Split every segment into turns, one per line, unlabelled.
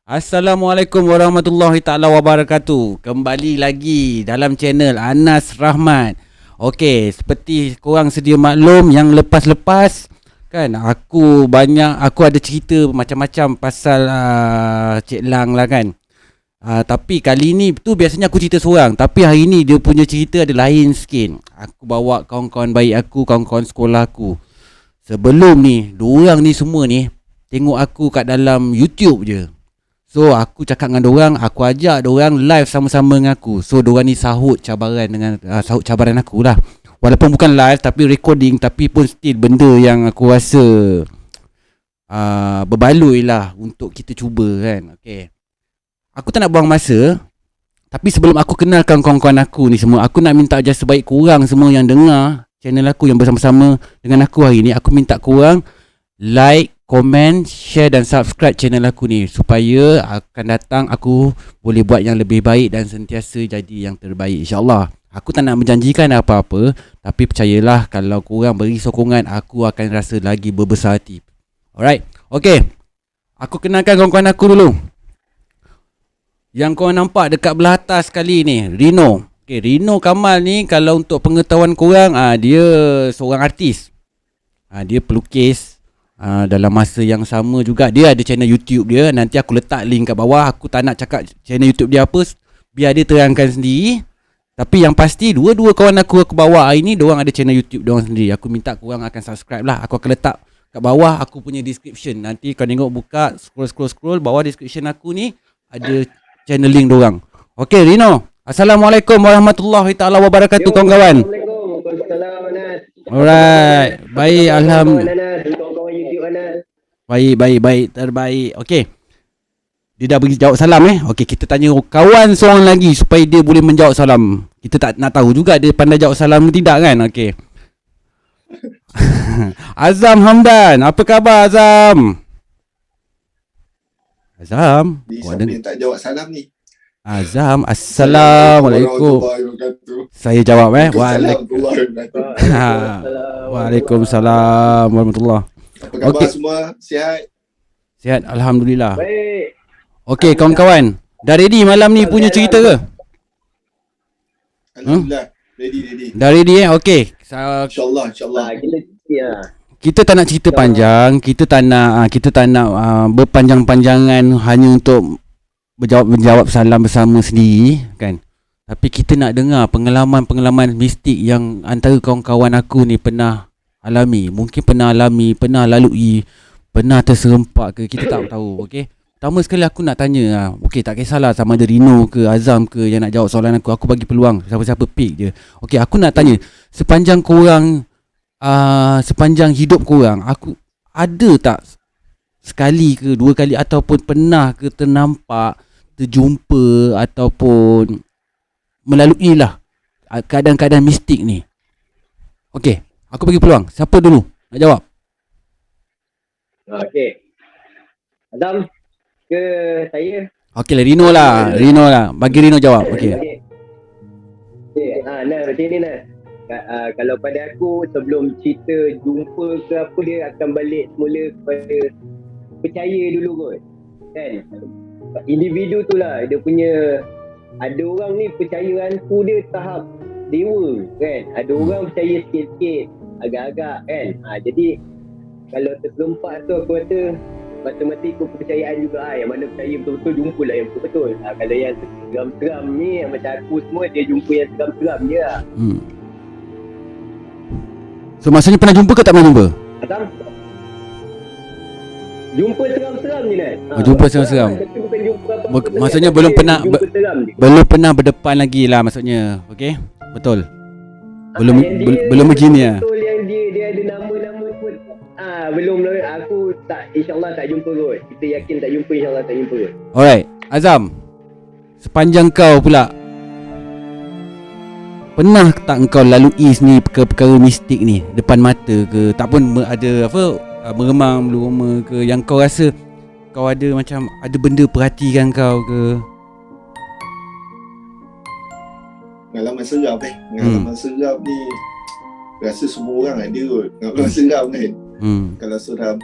Assalamualaikum warahmatullahi taala wabarakatuh. Kembali lagi dalam channel Anas Rahmat. Okey, seperti korang sedia maklum yang lepas-lepas kan aku ada cerita macam-macam pasal Cik Lang lah kan. Tapi kali ni tu biasanya aku cerita seorang, tapi hari ni dia punya cerita ada lain sikit. Aku bawa kawan-kawan baik aku, kawan-kawan sekolah aku. Sebelum ni, diorang ni semua ni tengok aku kat dalam YouTube je. So aku cakap dengan dorang, aku ajak dorang live sama-sama dengan aku. So dorang ni sahut cabaran aku lah. Walaupun bukan live tapi recording, tapi pun still benda yang aku rasa berbaloi lah untuk kita cuba kan. Okay, aku tak nak buang masa. Tapi sebelum aku kenalkan kawan-kawan aku ni semua, aku nak minta jasa baik korang semua yang dengar channel aku yang bersama-sama dengan aku hari ni. Aku minta korang like, komen, share dan subscribe channel aku ni, supaya akan datang aku boleh buat yang lebih baik dan sentiasa jadi yang terbaik, insyaAllah. Aku tak nak menjanjikan apa-apa, tapi percayalah kalau korang beri sokongan, aku akan rasa lagi berbesar hati. Alright, okay, aku kenalkan kawan-kawan aku dulu. Yang korang nampak dekat belah atas sekali ni, Rino. Okay, Rino Kamal ni, kalau untuk pengetahuan korang, dia seorang artis. Dia pelukis. Dalam masa yang sama juga dia ada channel YouTube dia. Nanti aku letak link kat bawah. Aku tak nak cakap channel YouTube dia apa, biar dia terangkan sendiri. Tapi yang pasti dua-dua kawan aku bawa hari ni, diorang ada channel YouTube diorang sendiri. Aku minta korang akan subscribe lah. Aku akan letak kat bawah aku punya description. Nanti kau tengok, buka, scroll bawah description aku ni, ada channel link diorang. Okay Rino, Assalamualaikum warahmatullahi taala wabarakatuh kawan-kawan. Alright, baik, alhamdulillah. Baik, terbaik. Okey. Dia dah bagi jawab salam Okey, kita tanya kawan seorang lagi supaya dia boleh menjawab salam. Kita tak nak tahu juga dia pandai jawab salam ke tidak kan. Okey. Azam Hamdan, apa khabar Azam? Azam,
siapa yang tak jawab salam ni?
Azam, Assalamualaikum. Saya jawab Waalaikumsalam warahmatullahi.
Apa khabar semua? Sihat?
Sihat, alhamdulillah.
Baik.
Okey kawan-kawan, dah ready malam ni punya cerita ke?
Alhamdulillah. Ready.
Dah ready Okey.
InsyaAllah.
Kita tak nak cerita panjang, kita tak nak berpanjang-panjangan hanya untuk menjawab salam bersama sendiri kan. Tapi kita nak dengar pengalaman-pengalaman mistik yang antara kawan-kawan aku ni pernah alami. Mungkin pernah alami, pernah lalui, pernah terserempak ke, kita tak tahu. Okey. Pertama sekali aku nak tanya, okey, tak kisahlah sama ada Rino ke Azam ke yang nak jawab soalan aku. Aku bagi peluang, siapa-siapa pick je. Okey, aku nak tanya, sepanjang hidup korang, aku ada tak sekali ke dua kali ataupun pernah ke ternampak, terjumpa ataupun melalui lah keadaan-keadaan mistik ni? Okey, aku bagi peluang. Siapa dulu nak jawab?
Okey. Adam ke saya?
Okey lah, Rino lah. Bagi Rino jawab. Okey.
Nah, macam ni nah. Kalau pada aku, sebelum cerita jumpa ke apa, dia akan balik semula kepada percaya dulu kot. Kan? Individu tu lah, dia punya, ada orang ni percaya hantu dia tahap dewa kan. Ada orang percaya sikit-sikit, agak-agak kan. Jadi kalau terserempak tu, aku rasa matematik kepercayaan juga yang mana percaya betul-betul jumpa lah yang betul-betul. Kalau yang seram-seram ni, yang macam aku semua, dia jumpa yang seram-seram je lah.
So maksudnya pernah jumpa ke tak pernah jumpa?
Jumpa seram-seram je Nat.
Jumpa seram-seram. Maksudnya belum pernah berdepan lagi lah maksudnya. Okey? Betul. Belum begini lah.
Betul yang dia ada nama-nama pun. Belum lah. Aku tak, insyaAllah tak jumpa kot. Kita yakin tak jumpa, insyaAllah tak jumpa kot.
Alright, Azam, sepanjang kau pula, pernah tak engkau lalui ni perkara mistik ni depan mata ke? Tak pun ada apa, meremang bulu roma ke, yang kau rasa kau ada macam ada benda perhatikan kau ke?
Pengalaman seram Pengalaman seram ni rasa semua orang ada kot. Pengalaman seram kan. Kalau seram,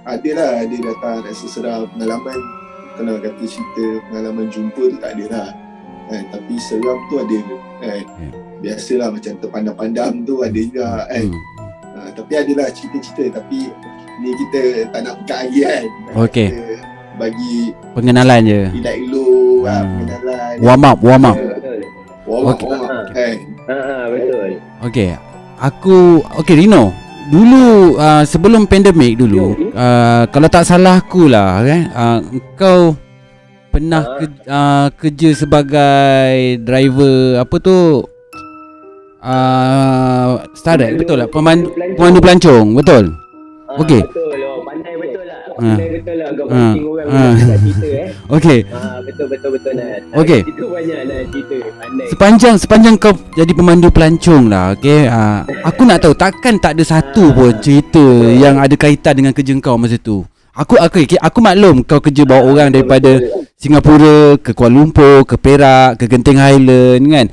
ada datang rasa seram. Pengalaman kalau kata cerita pengalaman jumpa tu tak ada lah. Tapi seram tu ada. Biasalah macam terpandang-pandang tu ada juga kan. Tapi adalah cerita-cerita, tapi ni kita tak nak buka lagi kan.
Okey.
Kita bagi
Pengenalan je.
elok pengenalan.
Warm up.
Betul.
Warm up
Okey.
kan.
Betul.
Okey Rino. Dulu sebelum pandemik dulu, kalau tak salah aku lah kan, engkau pernah kerja sebagai driver apa tu, Starlet, betul lah, pemandu pelancong, betul. Okey.
Betul. Pandai betul lah. Pandai betul lah kau pancing orang nak cerita
Okey.
Betul Nat.
Okey.
Itu banyak nak cerita. Pandai.
Sepanjang kau jadi pemandu pelancong lah, okey. Aku nak tahu takkan tak ada satu pun cerita yang ada kaitan dengan kerja kau masa tu. Aku maklum kau kerja bawa orang daripada Singapura ke Kuala Lumpur, ke Perak, ke Genting Highland kan,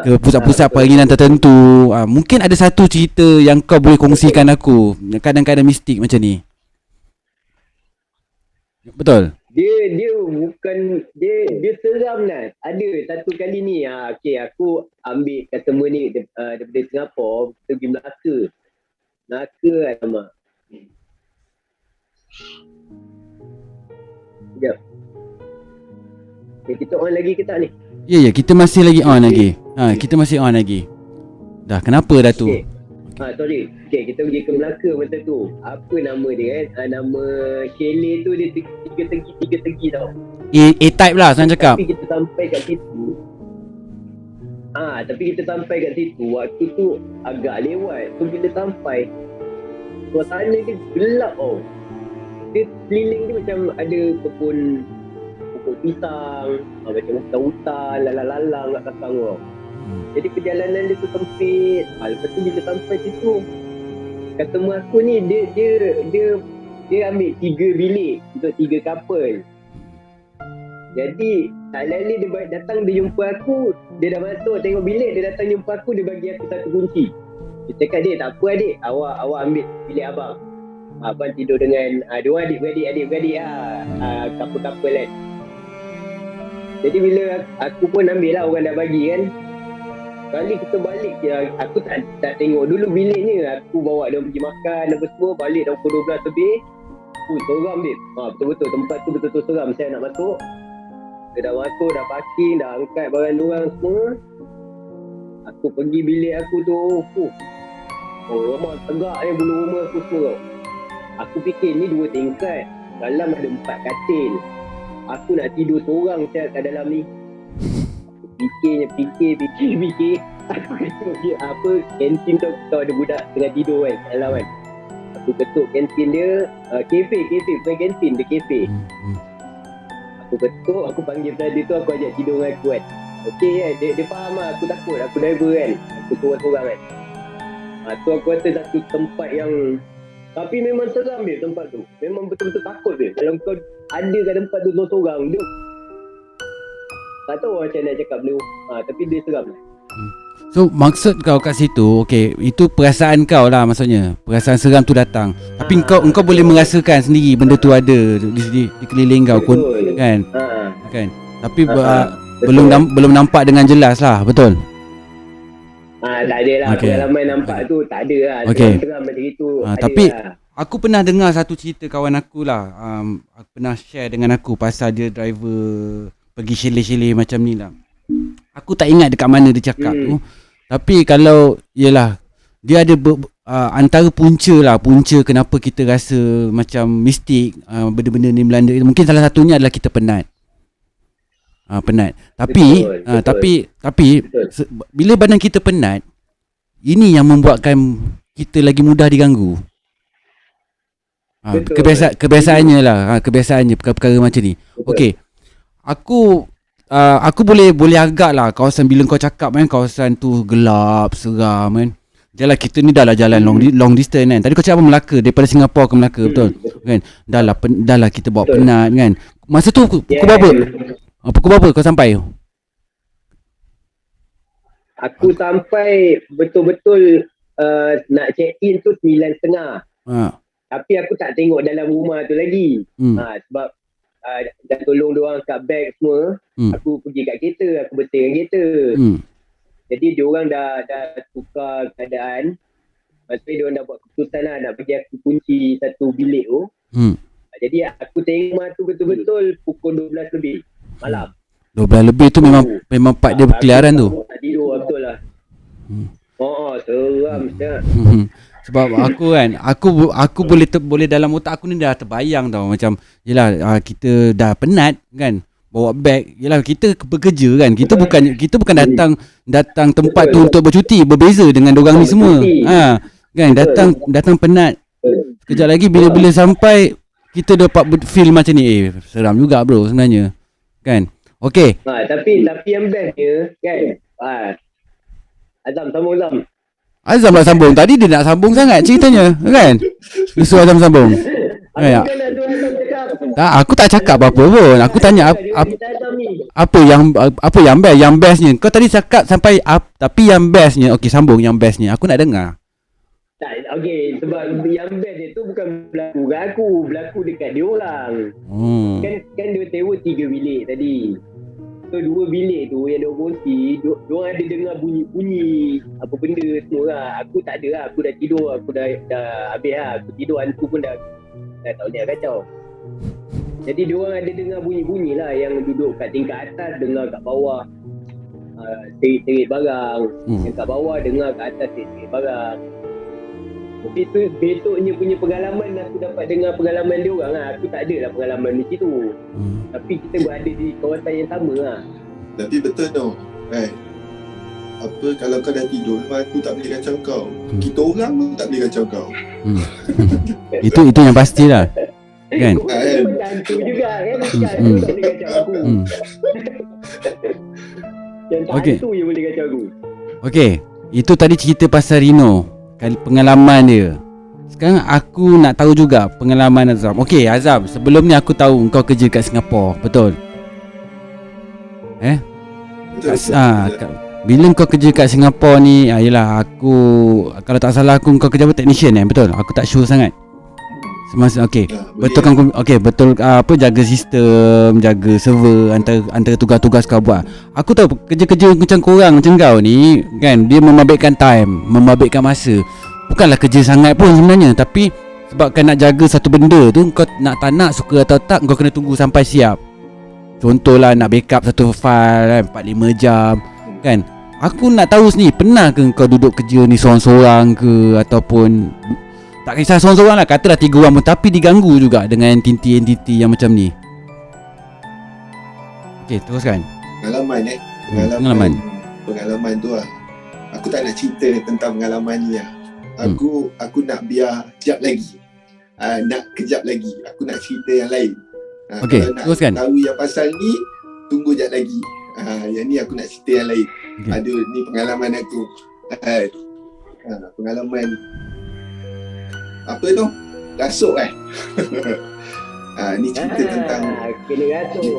ke pusat-pusat peringinan tertentu. Mungkin ada satu cerita yang kau boleh kongsikan aku, kadang-kadang mistik macam ni. Betul?
Dia bukan dia seram lah. Ada satu kali ni okey, aku ambil customer ni daripada Singapura, kita pergi Melaka alamak. Sekejap. Kita on lagi ke tak ni?
Ya, kita masih lagi on lagi. Kita masih on lagi. Dah, kenapa dah tu?
Okay. Sorry. Okay, kita pergi ke Melaka masa tu. Apa nama dia kan? Nama chalet tu dia tiga tegi tau.
A-type lah senang cakap.
Tapi kita sampai kat situ. Tapi kita sampai kat situ, waktu tu agak lewat. So bila sampai, suasana dia gelap tau. Dia keliling dia macam ada pokok pisang, macam hutan-hutan, lalang-lalang kat belakang tau. Jadi perjalanan dia tu sempit. Lepas tu bila sampai situ, customer aku ni dia ambil 3 bilik untuk 3 couple. Jadi lali dia datang, dia jumpa aku, dia dah masuk tengok bilik, dia datang jumpa aku, dia bagi aku satu kunci. Dia cakap, "Dia tak apa adik, awak ambil bilik abang. Abang tidur dengan dua adik-beradik couple kan." Jadi bila aku pun ambil lah, orang dah bagi kan. Kali kita balik, aku tak tengok dulu biliknya. Aku bawa dia pergi makan apa semua, balik dah pukul 12 lebih. Seram babe. Betul-betul tempat tu betul-betul seram. Saya nak masuk, dia dah masuk, dah parking, dah angkat barang diorang semua. Aku pergi bilik aku tu, rumah tegak bulu rumah aku semua. Aku fikir ni 2 tingkat, dalam ada 4 katil. Aku nak tidur seorang kat dalam ni. Fikir. Aku ketuk kantin tu, ada budak tengah tidur kan, dalam kan. Aku ketuk kantin dia, kafe, bukan kantin, dia kafe. Aku ketuk, aku panggil tadi tu, aku ajak tidur dengan aku kan. Okey kan, dia faham lah, aku takut, aku driver kan. Aku seorang-seorang kan. Tu aku rasa satu tempat yang, tapi memang seram dia tempat tu. Memang betul-betul takut dia. Kalau kau ada kat tempat tu seorang-seorang, dia tak tahu macam nak cakap dia. Tapi dia seram lah.
So maksud kau kat situ, okey, itu perasaan kau lah maksudnya. Perasaan seram tu datang. Tapi engkau boleh merasakan sendiri benda tu ada di keliling kau kan? Kan? Tapi belum nampak dengan jelas lah, betul?
Tak ada lah, pengalaman nampak tu tak ada lah. Seram macam itu.
Tapi
lah.
Aku pernah dengar satu cerita kawan aku lah. Aku pernah share dengan aku pasal dia driver pergi chalet-chalet macam ni lah. Aku tak ingat dekat mana dia cakap tu. Tapi kalau, yelah, dia ada antara punca kenapa kita rasa macam mistik, benda-benda ni melanda. Mungkin salah satunya adalah kita penat. Penat. Tapi bila badan kita penat, ini yang membuatkan kita lagi mudah diganggu. Kebiasaannya lah, kebiasaannya perkara-perkara macam ni. Okey. Aku boleh agak lah kawasan bila kau cakap kan, kawasan tu gelap, seram kan. Jalan kita ni dah lah jalan long distance kan. Tadi kau cakap Melaka, daripada Singapura ke Melaka, betul? Kan? Dah lah kita bawa penat kan. Masa tu pukul berapa? Pukul berapa kau sampai?
Aku sampai betul-betul nak check in tu 9.30. Tapi aku tak tengok dalam rumah tu lagi. Sebab dah tolong diorang kat bag semua. Aku pergi kat kereta, aku bersihkan kereta. Jadi diorang dah tukar keadaan. Maksudnya diorang dah buat keputusan lah nak bagi aku kunci satu bilik tu. Jadi aku terima tu betul-betul pukul 12 lebih malam.
12 lebih tu memang part dia berkeliaran tu.
Aku tak tidur betul lah. Seram sangat.
Sebab aku kan, aku boleh dalam otak aku ni dah terbayang tau, macam yelah kita dah penat kan, bawa beg, yelah kita bekerja kan, kita bukan datang tempat tu untuk bercuti, berbeza dengan dorang ni semua. Kan datang penat. Sekejap lagi bila sampai kita dapat feel macam ni, seram juga bro sebenarnya. Kan? Okey.
Tapi yang bestnya kan, Azam sambung Azam.
Azam nak sambung. Tadi dia nak sambung sangat ceritanya, kan? Suruh Azam sambung. Aku tak cakap apa-apa pun. Aku tanya apa yang best? Yang bestnya. Kau tadi cakap sampai tapi yang bestnya. Okey, sambung yang bestnya. Aku nak dengar.
Okey, sebab yang best dia tu bukan berlaku dekat dia orang. Kan dia tewa 3 bilik tadi. So 2 bilik tu yang dia kongsi, diorang ada dengar bunyi-bunyi apa benda semua lah. Aku tak ada lah, aku dah tidur, aku dah habis lah. Aku tidur, hantu pun dah tak boleh kacau. Jadi diorang ada dengar bunyi-bunyi lah, yang duduk kat tingkat atas dengar kat bawah terit-terit barang, yang kat bawah dengar kat atas terit-terit barang. Tapi tu besoknya punya pengalaman, aku dapat dengar pengalaman dia orang lah. Aku tak ada lah pengalaman di situ. Tapi kita berada di kawasan yang sama lah.
Tapi betul tau, apa kalau kau dah tidur, memang aku tak boleh kacau kau. Kita orang pun tak boleh kacau kau.
Itu yang pastilah. Kan?
Hantu juga kan. Hantu tak boleh kacau aku. Yang tak hantu je boleh kacau aku.
Okey, itu tadi cerita pasal Rino, pengalaman dia. Sekarang aku nak tahu juga pengalaman Azam. Okey Azam, sebelum ni aku tahu kau kerja kat Singapura, betul?
Betul.
Bila kau kerja kat Singapura ni, yelah aku, kalau tak salah aku, kau kerja apa, technician betul? Aku tak sure sangat. Semasa betul kan? Okey, betul jaga sistem, jaga server, antara tugas-tugas kau buat. Aku tahu kerja-kerja macam korang macam kau ni kan, dia membabitkan time, membabitkan masa. Bukanlah kerja sangat pun sebenarnya, tapi sebabkan nak jaga satu benda tu, kau tak nak suka atau tak, kau kena tunggu sampai siap. Contohlah nak backup satu file kan, 4-5 jam kan. Aku nak tahu sendiri, pernah ke kau duduk kerja ni seorang-seorang ke, ataupun tak kisah seorang-seorang lah, katalah 3 orang pun, tapi diganggu juga dengan entiti-entiti yang macam ni. Okey, teruskan.
Pengalaman tu lah. Aku tak nak cerita tentang pengalaman ni lah. Aku nak biar kejap lagi. Kejap lagi. Aku nak cerita yang lain.
Okey, teruskan.
Kalau nak tahu yang pasal ni, tunggu kejap lagi. Yang ni aku nak cerita yang lain. Ada ni pengalaman aku. Pengalaman apa tu? Rasuk ni cerita tentang
kena rasuk.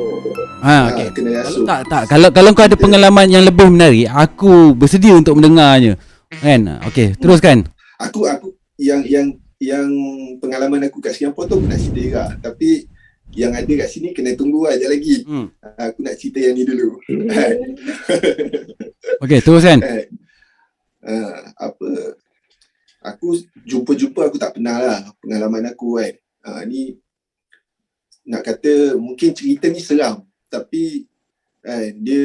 Okay. Kena rasuk.
Kalau kau ada pengalaman yang lebih menarik, aku bersedia untuk mendengarnya. Kan? Okey, teruskan.
Aku yang pengalaman aku kat Singapura tu aku nak cerita juga. Tapi yang ada kat sini kena tunggu aja lagi. Aku nak cerita yang ni dulu.
Okey, teruskan.
Aku jumpa aku tak pernah lah pengalaman aku kan. Ni nak kata mungkin cerita ni seram, tapi dia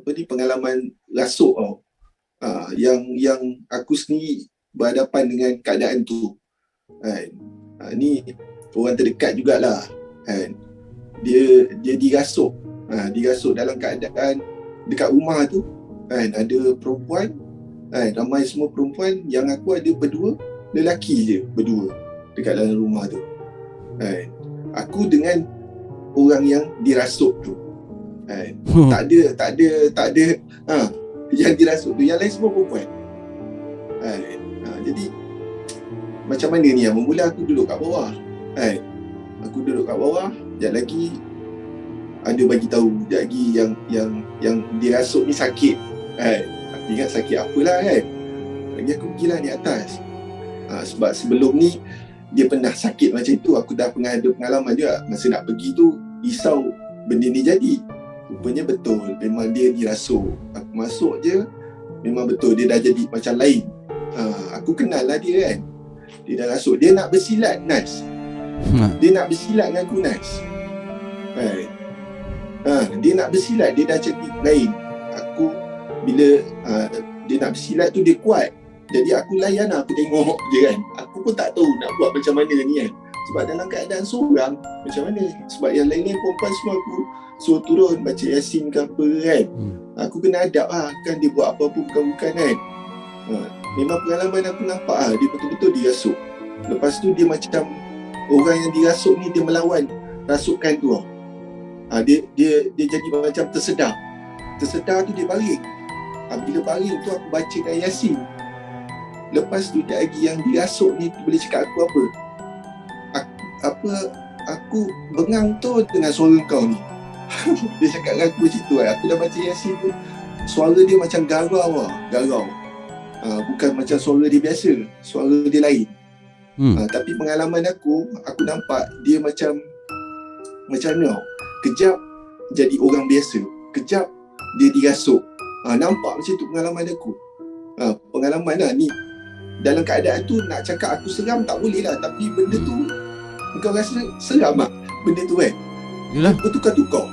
ni pengalaman rasuk tau. Yang aku sendiri berhadapan dengan keadaan tu. Ni orang terdekat jugalah. Dia dirasuk. Dirasuk dalam keadaan dekat rumah tu. Ada perempuan. Ramai semua perempuan, yang aku ada berdua, lelaki je berdua dekat dalam rumah tu. Aku dengan orang yang dirasuk tu. Tak ada yang dirasuk tu, yang lain semua perempuan. Jadi macam mana ni? Mula aku duduk kat bawah. Aku duduk kat bawah, sekejap lagi ada bagi tahu, sekejap lagi yang dirasuk ni sakit. Aku ingat sakit apalah kan. Lagi aku pergilah di atas. Sebab sebelum ni dia pernah sakit macam tu. Aku dah pernah ada pengalaman juga. Masa nak pergi tu risau benda ni jadi. Rupanya betul, memang dia dirasuk. Aku masuk je, memang betul dia dah jadi macam lain. Aku kenal lah dia kan. Dia dah rasuk. Dia nak bersilat, Nas. Dia nak bersilat dengan aku, Nas. Dia nak bersilat, dia dah jadi lain. Aku bila dia nak bersilat tu dia kuat. Jadi aku layan lah, aku tengok je kan. Aku pun tak tahu nak buat macam mana ni kan. Sebab dalam keadaan seorang, macam mana? Sebab yang lain-lain perempuan semua aku suruh turun baca Yasin ke apa kan. Aku kena adab lah, kan dia buat apa-apa bukan-bukan kan. Memang pengalaman aku nampak lah, dia betul-betul dirasuk. Lepas tu dia macam orang yang dirasuk ni dia melawan rasukan tu lah. Dia jadi macam tersedar. Tersedar tu dia baring. Bila baring tu aku bacakan Yasin. Lepas tu dia lagi yang dirasuk ni boleh cakap aku apa? Aku bengang tu dengan suara kau ni. Dia cakap dengan aku macam tu kan. Aku dah baca Yasin tu, suara dia macam garau lah. Garau. Bukan macam suara dia biasa. Suara dia lain. Tapi pengalaman aku nampak dia macam mana? Kejap jadi orang biasa. Kejap dia dirasuk. Nampak macam tu pengalaman aku. Pengalaman lah ni. Dalam keadaan tu nak cakap aku seram tak boleh lah. Tapi benda tu kau rasa seram tak? Benda tu kan?
Yalah.
Bertukar-tukar.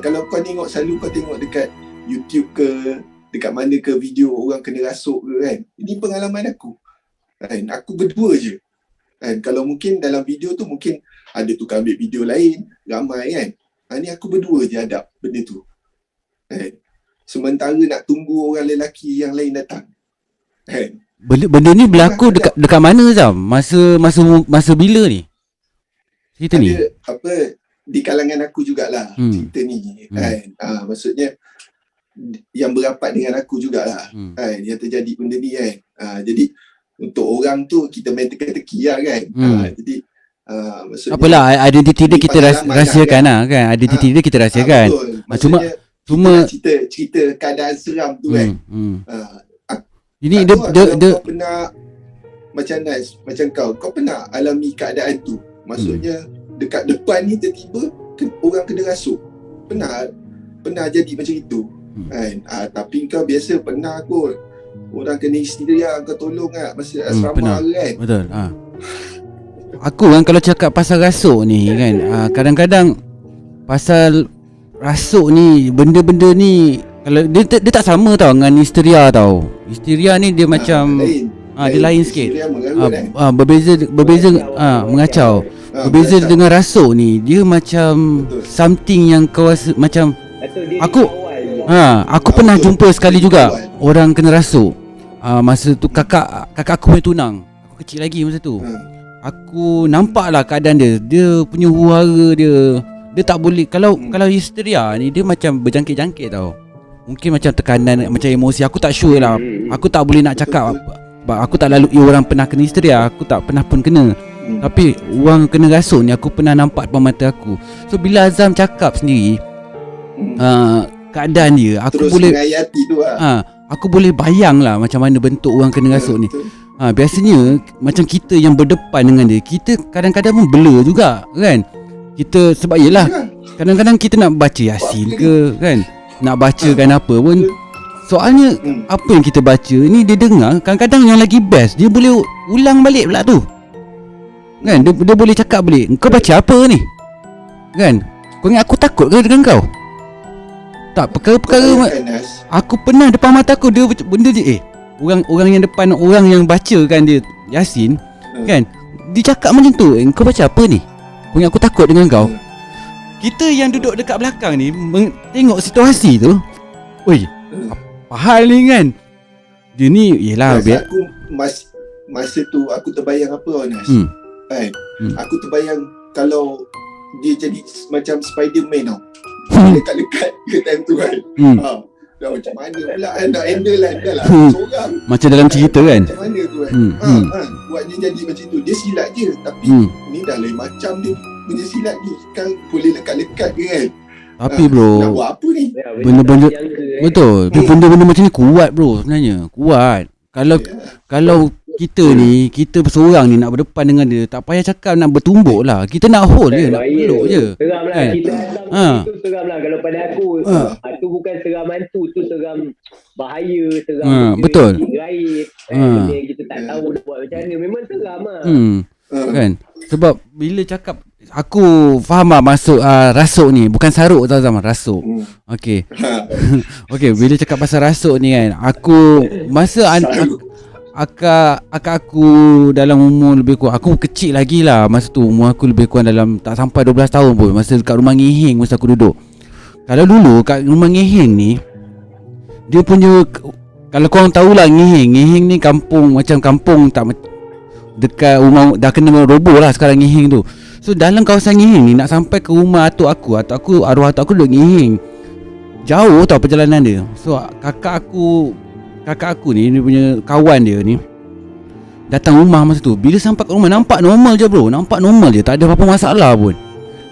Kalau kau tengok, selalu kau tengok dekat YouTube ke, dekat mana ke video orang kena rasuk ke kan. Ini pengalaman aku. Aku berdua je. Kalau mungkin dalam video tu mungkin ada tukang ambil video lain, ramai kan. Ni aku berdua je hadap benda tu. Sementara nak tunggu orang lelaki yang lain datang.
Benda ni berlaku dekat mana Zam? Masa bila ni? Cerita ni?
Apa di kalangan aku jugalah cerita ni. Maksudnya yang berapat dengan aku jugalah. Yang terjadi benda ni kan. Jadi untuk orang tu kita main teka-teki lah kan. Jadi
apalah, identiti dia kita rahsiakan lah kan. Identiti dia kita rahsiakan. Cuma
cerita keadaan seram tu kan.
Ini
kau pernah macam Nas, macam kau pernah alami keadaan tu. Maksudnya dekat depan ni tiba-tiba orang kena rasuk. Pernah jadi macam itu. Tapi kau biasa pernah kot. Orang kena histeria kau tolong kan masa asrama kan.
Betul. Aku kan kalau cakap pasal rasuk ni kan, kadang-kadang pasal rasuk ni, benda-benda ni kalau dia tak sama tau dengan histeria tau. Histeria ni dia macam dia lain sikit. Berbeza mengacau. Berbeza dengan rasuk ni, dia macam something yang kau rasa macam aku pernah jumpa sekali juga orang kena rasuk. Masa tu kakak aku punya tunang. Aku kecil lagi masa tu. Aku nampak lah keadaan dia. Dia punya huara dia tak boleh. Kalau histeria ni dia macam berjangkit-jangkit tau. Mungkin macam tekanan, macam emosi. Aku tak sure lah. Aku tak boleh nak cakap. Aku tak lalui orang pernah kena histeria. Aku tak pernah pun kena. Tapi orang kena rasuk ni aku pernah nampak depan mata aku. So bila Azam cakap sendiri keadaan dia, aku
terus
boleh
menghayati tu lah.
aku boleh bayang lah macam mana bentuk orang kena rasuk ni. Biasanya macam kita yang berdepan dengan dia, kita kadang-kadang pun blur juga kan. Kita sebab yelah kadang-kadang kita nak baca Yasin ke kan, nak bacakan apa pun. Soalnya apa yang kita baca ni dia dengar, kadang-kadang yang lagi best dia boleh ulang balik pula tu kan. Dia boleh cakap balik, kau baca apa ni kan. Kau ingat aku takut ke dengan kau? Tak, perkara-perkara aku pernah depan mata aku dia benda je orang yang depan, orang yang baca kan dia Yasin kan, dia cakap macam tu, kau baca apa ni? Kau ingat aku takut dengan kau? Kita yang duduk dekat belakang ni tengok situasi tu, oi, apa hal ni kan. Dia ni yelah
aku masa tu aku terbayang apa Nas? Aku terbayang kalau dia jadi macam Spiderman tau. Dekat-dekat ke time tu kan. Dah macam mana pula nak handle lah. Dah lah seorang
macam dalam cerita kan.
Macam mana tu kan. Buat dia jadi macam tu. Dia silat je. Tapi ni dah lain macam dia punya silat ni. Kan boleh lekat-lekat ke kan.
Tapi bro,
nak buat apa ni?
Benda-benda betul. Benda-benda macam ni kuat bro sebenarnya. Kuat. Kalau kita ni, kita seorang ni nak berdepan dengan dia, tak payah cakap nak bertumbuk lah. Kita nak hold je, nak peluk je.
Seram lah
Kan?
kita itu seram lah kalau pada aku. Tu bukan seram hantu, tu seram bahaya, seram benda
betul.
gaib. Benda yang kita tak tahu nak buat macam mana. Memang seram lah.
Kan? Sebab bila cakap, aku faham lah masuk rasuk ni. Bukan saruk tau Zam, rasuk. Okay. Okay, bila cakap pasal rasuk ni kan, aku masa akak aku dalam umur lebih kurang, aku kecil lagi lah masa tu, umur aku lebih kurang dalam tak sampai 12 tahun pun, masa dekat rumah ngeheng masa aku duduk. Kalau dulu kat rumah ngeheng ni, dia punya, kalau korang tahulah ngeheng ni kampung, macam kampung tak dekat rumah, dah kena roboh lah sekarang ngeheng tu. So dalam kawasan ngeheng ni, nak sampai ke rumah atuk aku, arwah atuk aku duduk ngeheng, jauh tau perjalanan dia. So kakak aku ni, dia punya kawan dia ni datang rumah masa tu. Bila sampai kat rumah, nampak normal je bro, nampak normal je, tak ada apa-apa masalah pun.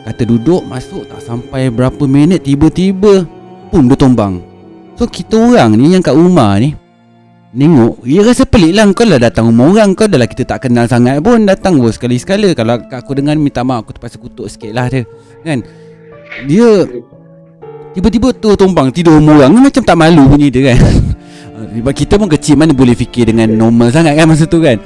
Kata duduk, masuk, tak sampai berapa minit, tiba-tiba pun dia tumbang. So kita orang ni yang kat rumah ni nengok, dia rasa pelik lah. Kau lah datang rumah orang, kau dah lah kita tak kenal sangat pun, datang pun sekali-sekala. Kalau aku dengar, minta maaf, aku terpaksa kutuk sikit lah dia, kan. Dia tiba-tiba tu tumbang, tidur rumah orang ni, macam tak malu bunyi dia kan. Sebab kita pun kecil, mana boleh fikir dengan normal sangat kan masa tu kan.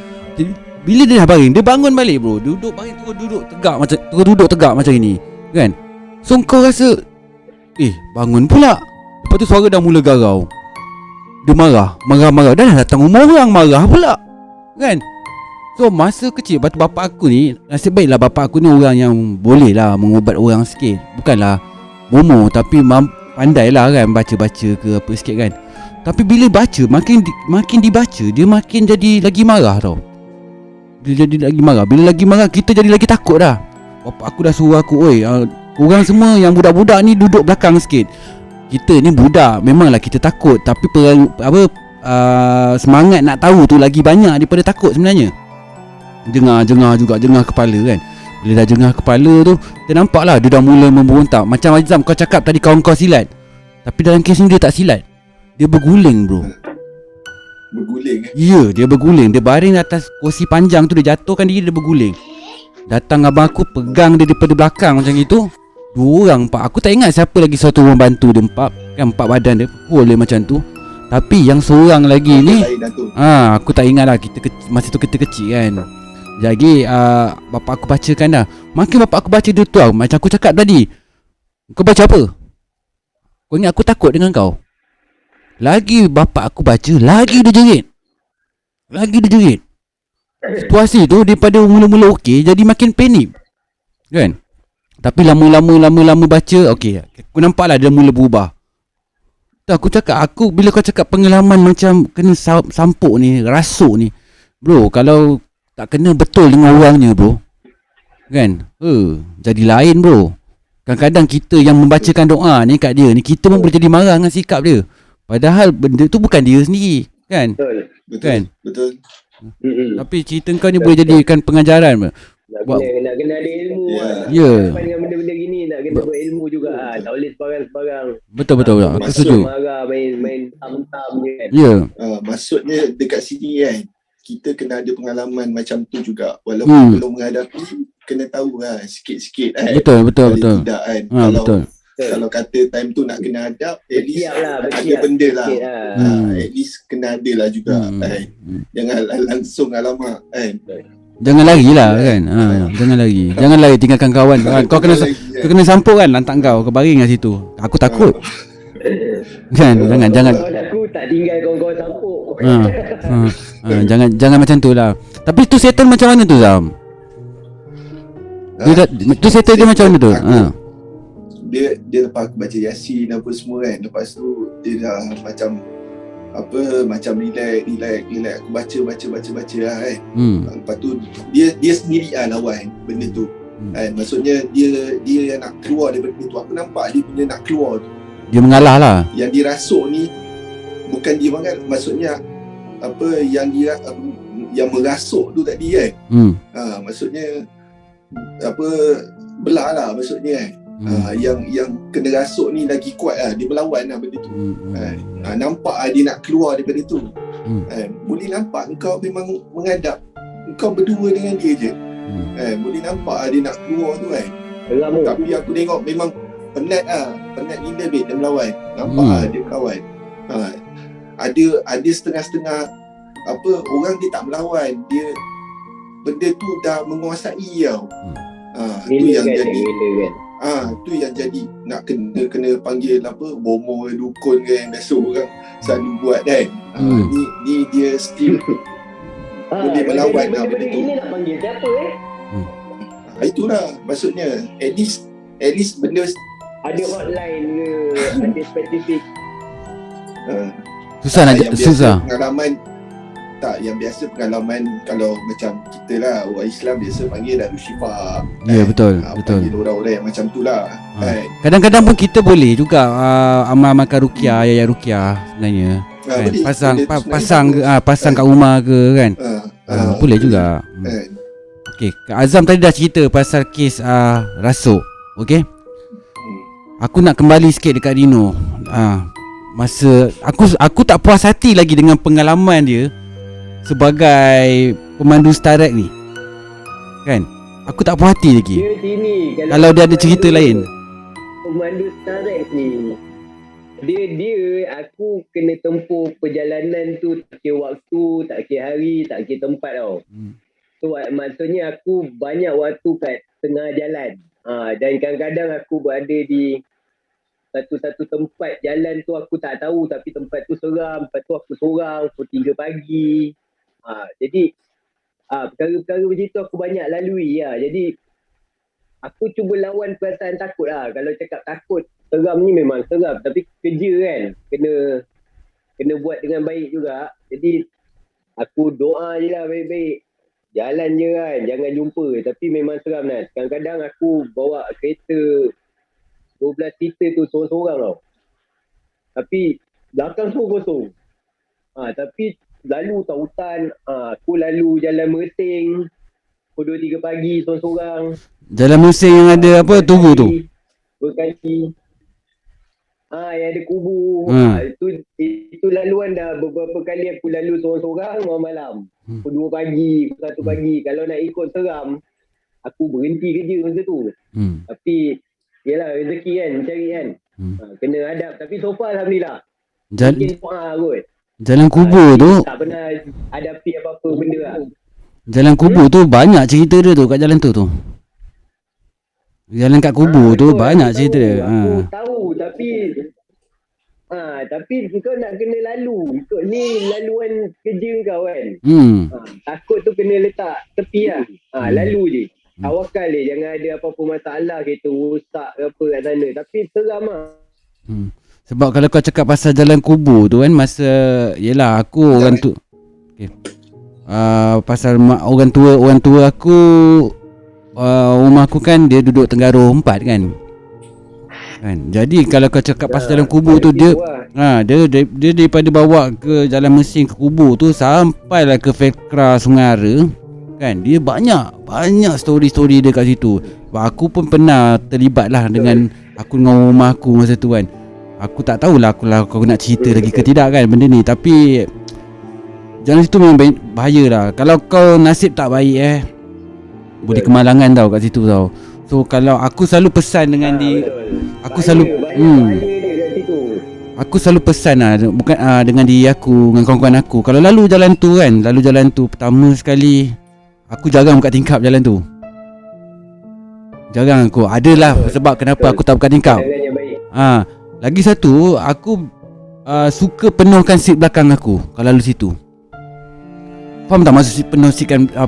Bila dia dah baring, dia bangun balik bro, duduk baring, terus duduk tegak macam ini kan. So kau rasa bangun pula. Lepas tu suara dah mula garau. Dia marah. Dah datang rumah orang, marah pula kan. So masa kecil, bapak aku ni, nasib baiklah bapak aku ni orang yang boleh lah mengubat orang sikit. Bukanlah bomoh, tapi pandai lah kan, baca-baca ke apa sikit kan. Tapi bila baca, makin dibaca, dia makin jadi lagi marah tau. Dia jadi lagi marah. Bila lagi marah, kita jadi lagi takut dah. Bapak aku dah suruh aku, korang semua yang budak-budak ni duduk belakang sikit. Kita ni budak, memanglah kita takut, tapi semangat nak tahu tu lagi banyak daripada takut sebenarnya. Jengah kepala kan. Bila dah jengah kepala tu, dia nampak lah, dia dah mula memberontak. Macam Azam kau cakap tadi, kawan kau silat. Tapi dalam kes ni dia tak silat, dia berguling bro.
Berguling
Ya, dia berguling. Dia baring atas kursi panjang tu, dia jatuhkan diri, dia berguling. Datang abang aku, pegang dia daripada belakang macam itu. 2 orang, 4. Aku tak ingat siapa lagi, satu orang bantu dia, 4 badan dia, boleh macam tu. Tapi yang seorang lagi ni, aku tak ingat lah, masa tu kita kecil kan. Jadi bapak aku bacakan dah. Makin bapak aku baca dia tu, macam aku cakap tadi, kau baca apa? Kau ingat aku takut dengan kau? Lagi bapak aku baca, lagi dia jerit. Situasi tu daripada mula-mula okey, jadi makin panik kan. Tapi lama-lama baca, okey, aku nampak lah dia mula berubah. Aku cakap, bila kau cakap pengalaman macam kena sampuk ni, rasuk ni bro, kalau tak kena betul dengan orangnya bro kan, jadi lain bro. Kadang-kadang kita yang membacakan doa ni kat dia ni, kita pun boleh jadi marah dengan sikap dia. Padahal benda tu bukan dia sendiri kan.
Betul.
Tapi cerita kau ni boleh jadikan pengajaran.
Nak kena ada ilmu. Dengan benda-benda gini nak kena berilmu juga. Tak boleh sebarang-sebarang.
Betul. Aku setuju.
Marah, main tam-tam je kan.
Maksudnya dekat sini kan, kita kena ada pengalaman macam tu juga. Walaupun belum menghadapi, kena tahu lah sikit-sikit kan. Betul. Tidak kan. Kalau kata time tu nak kena hadap, at least ada benda lah. At least kena ada lah juga kan. Jangan langsung alamak kan.
Jangan lari lah kan. Jangan lari tinggalkan kawan kan. Kau kena sampuk kan, lantak kau baring kat situ. Aku takut. Kan, jangan.
Aku tak tinggal kawan-kawan sampuk.
Jangan macam tu lah. Tapi tu settle macam mana tu Zam? Tu settle dia macam mana tu?
Dia lepas aku baca Yasin apa semua kan, lepas tu dia dah macam relax aku baca lah kan. Lepas tu dia sendiri lah lawan benda tu kan. Maksudnya dia yang nak keluar daripada benda tu. Aku nampak dia bila nak keluar tu,
dia mengalah lah. Yang
dirasuk ni bukan dia mengalah, maksudnya yang merasuk tu tadi kan. Maksudnya belah lah maksudnya kan. Yang kena rasuk ni lagi kuat lah, dia melawan lah benda tu. Nampak lah dia nak keluar daripada tu. Boleh nampak kau memang menghadap, kau berdua dengan dia je. Boleh nampak dia nak keluar tu kan. Tapi aku tengok memang penat gila dia melawan. Nampak dia kawan. Ada setengah-setengah orang dia tak melawan, dia benda tu dah menguasai tau. Tu yang jadi tu yang jadi nak kena panggil bomo dukun ke yang biasa orang selalu buat kan. Ni dia still boleh melawan benda tu.
Ini nak panggil siapa
Itulah maksudnya, at least benda
ada hotline ke, ada spesifik.
Susah.
Pengalaman tak, yang biasa pengalaman kalau macam kita lah, orang Islam biasa panggil Darul Syifa.
Ya, betul.
Panggil orang-orang yang macam tu lah.
Kadang-kadang pun kita boleh juga amal-amalkan ruqyah, ayat ruqyah sebenarnya.
Boleh,
pasang kat rumah ke kan. Boleh juga. Okey, Kak Azam tadi dah cerita pasal kes rasuk. Okey. Aku nak kembali sikit dekat Dino. Masa aku tak puas hati lagi dengan pengalaman dia sebagai pemandu Star Trek ni. Kan? Aku tak puas hati lagi.
Dia sini
kalau dia ada cerita lain.
Pemandu Star Trek ni, dia aku kena tempuh perjalanan tu tak kira waktu, tak kira hari, tak kira tempat tau. So maksudnya aku banyak waktu kat tengah jalan. Dan kadang-kadang aku berada di satu-satu tempat jalan tu aku tak tahu, tapi tempat tu seram, lepas tu aku seorang pukul 3 pagi. Jadi perkara-perkara macam tu aku banyak lalui lah. Jadi aku cuba lawan perasaan takut lah. Kalau cakap takut, seram ni memang seram, tapi kerja kan kena buat dengan baik juga. Jadi aku doa je lah baik-baik, jalan je kan, jangan jumpa. Tapi memang seram kan. Kadang-kadang aku bawa kereta 12 seater tu seorang-seorang tau. Tapi belakang semua kosong. Tapi lalu tak hutan. Aku lalu jalan Mersing pukul 2-3 pagi seorang-seorang.
Jalan Mersing yang ada Tugu tu?
Berkali. Yang ada kubu. Itu laluan dah beberapa kali aku lalu seorang-seorang malam. Pukul 2 pagi, pukul 1 pagi. Kalau nak ikut seram, aku berhenti kerja masa tu. Tapi yelah, rezeki kan, cari kan. Kena hadap. Tapi so far Alhamdulillah. Mungkin doa kot.
Jalan kubur tu
tak pernah hadapi apa-apa benda lah.
Jalan kubur tu banyak cerita dia tu kat jalan tu. Jalan kat kubur tu banyak cerita dia.
Aku tahu tapi kau nak kena lalu. Ni laluan kerja kau kan. Takut tu kena letak tepi lah. Lalu je. Tawakal je, jangan ada apa-apa masalah kereta rosak ke apa kat sana. Tapi seram lah.
Sebab kalau kau cakap pasal jalan kubur tu kan, masa yelah aku orang tu pasal orang tua aku, rumah aku kan dia duduk Tenggaruh 4 kan. Jadi kalau kau cakap pasal jalan kubur tu, dia daripada bawa ke Jalan Mersing ke kubur tu sampailah ke Fekra Sungara kan. Dia banyak story-story dia kat situ. Aku pun pernah terlibat lah dengan rumah aku masa tu kan. Aku tak tahulah kau nak cerita lagi ke tidak kan benda ni. Tapi jalan situ memang bahaya lah. Kalau kau nasib tak baik boleh kemalangan tau kat situ tau. So kalau aku selalu pesan dengan aku selalu pesan lah, bukan dengan diri aku, dengan kawan-kawan aku. Kalau lalu jalan tu pertama sekali, aku jarang buka tingkap jalan tu. Jarang aku. Adalah sebab kenapa aku tak buka tingkap. Lagi satu, aku suka penuhkan seat belakang aku kalau lalu situ. Faham tak maksud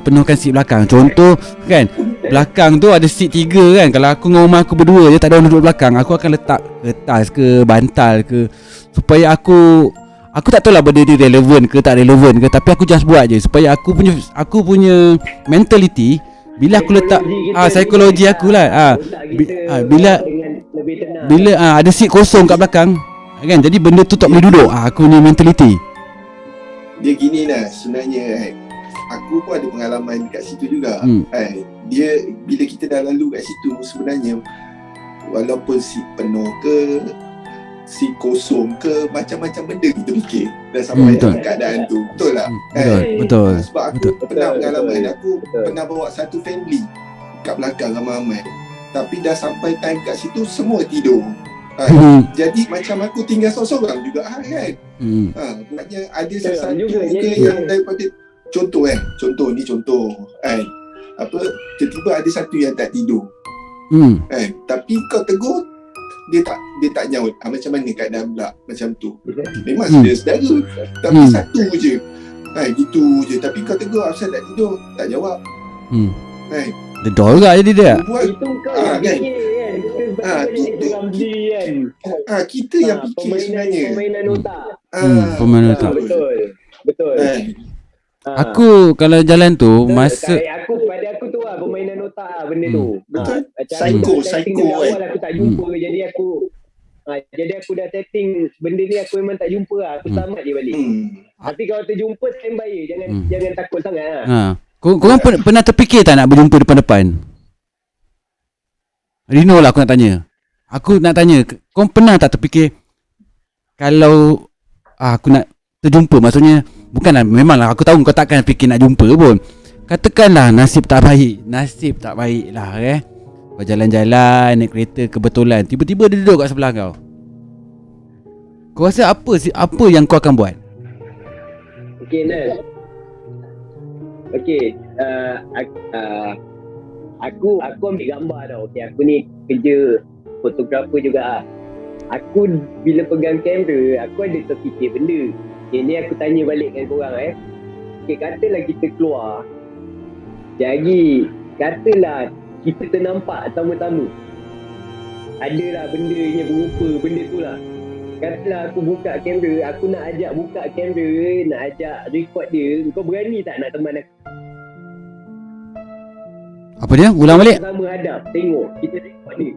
penuhkan seat belakang? Contoh kan, belakang tu ada seat 3 kan. Kalau aku dengan rumah aku berdua je, tak ada orang duduk belakang, aku akan letak kertas ke bantal ke, supaya aku tak tahulah benda dia relevan ke tak relevan ke, tapi aku just buat je supaya aku punya mentality bila aku letak psikologi aku lah. Bila ada seat kosong kat belakang kan, jadi benda tu tak boleh duduk. Aku ni mentality
dia gini lah sebenarnya kan. Aku pun ada pengalaman kat situ juga. Dia bila kita dah lalu kat situ, sebenarnya walaupun seat penuh ke, si kosong ke macam-macam benda kita fikir dah sampai
betul.
keadaan tu. Betul tak?
Betul.
Sebab aku
Betul.
pernah pengalaman, aku
Betul.
pernah bawa satu family kat belakang ramai-ramai. Tapi dah sampai time kat situ semua tidur. Jadi macam aku tinggal seorang-seorang juga kan. Maknanya ada sesuatu
juga,
ke yang daripada contoh kan. Apa tiba-tiba ada satu yang tak tidur. Tapi kau tegur dia tak nyaut. Macam mana keadaan pula macam tu. Memang saudara tapi satu je. Gitu je. Tapi kau tegur asal tak tidur, tak jawab.
Dedor juga jadi dia.
Buat
Itu kau yang
kan?
fikir kan. Kita orang beli kan.
Kita yang fikir sebenarnya.
Permainan otak.
Permainan otak.
Betul.
Aku kalau jalan tu masa
pada aku tu lah permainan otak lah benda tu.
Betul.
Psycho
kan.
awal aku tak jumpa jadi aku dah setting benda ni aku memang tak jumpa lah. Aku selamat je balik. Tapi kalau terjumpa standby je. Jangan takut sangat lah.
Korang pernah terfikir tak nak berjumpa depan-depan? Rino lah aku nak tanya. Aku nak tanya, korang pernah tak terfikir kalau aku nak terjumpa, maksudnya bukanlah, memanglah aku tahu kau takkan fikir nak jumpa pun. Katakanlah nasib tak baik lah kau jalan-jalan naik kereta kebetulan tiba-tiba dia duduk kat sebelah kau. Kau rasa apa yang kau akan buat?
Okay Nel. Okay, aku ambil gambar tau. Okay, aku ni kerja fotografer juga lah. Aku bila pegang kamera, aku ada terfikir benda. Okay, ni aku tanya balik dengan korang Okay, katalah kita keluar. Jadi, katalah kita ternampak sama-sama. Adalah benda yang berupa benda tu lah. Katalah aku buka kamera, aku nak ajak buka kamera, nak ajak record dia. Kau berani tak nak teman aku?
Apa dia? Ulang balik.
Sama hadap, tengok kita record dia.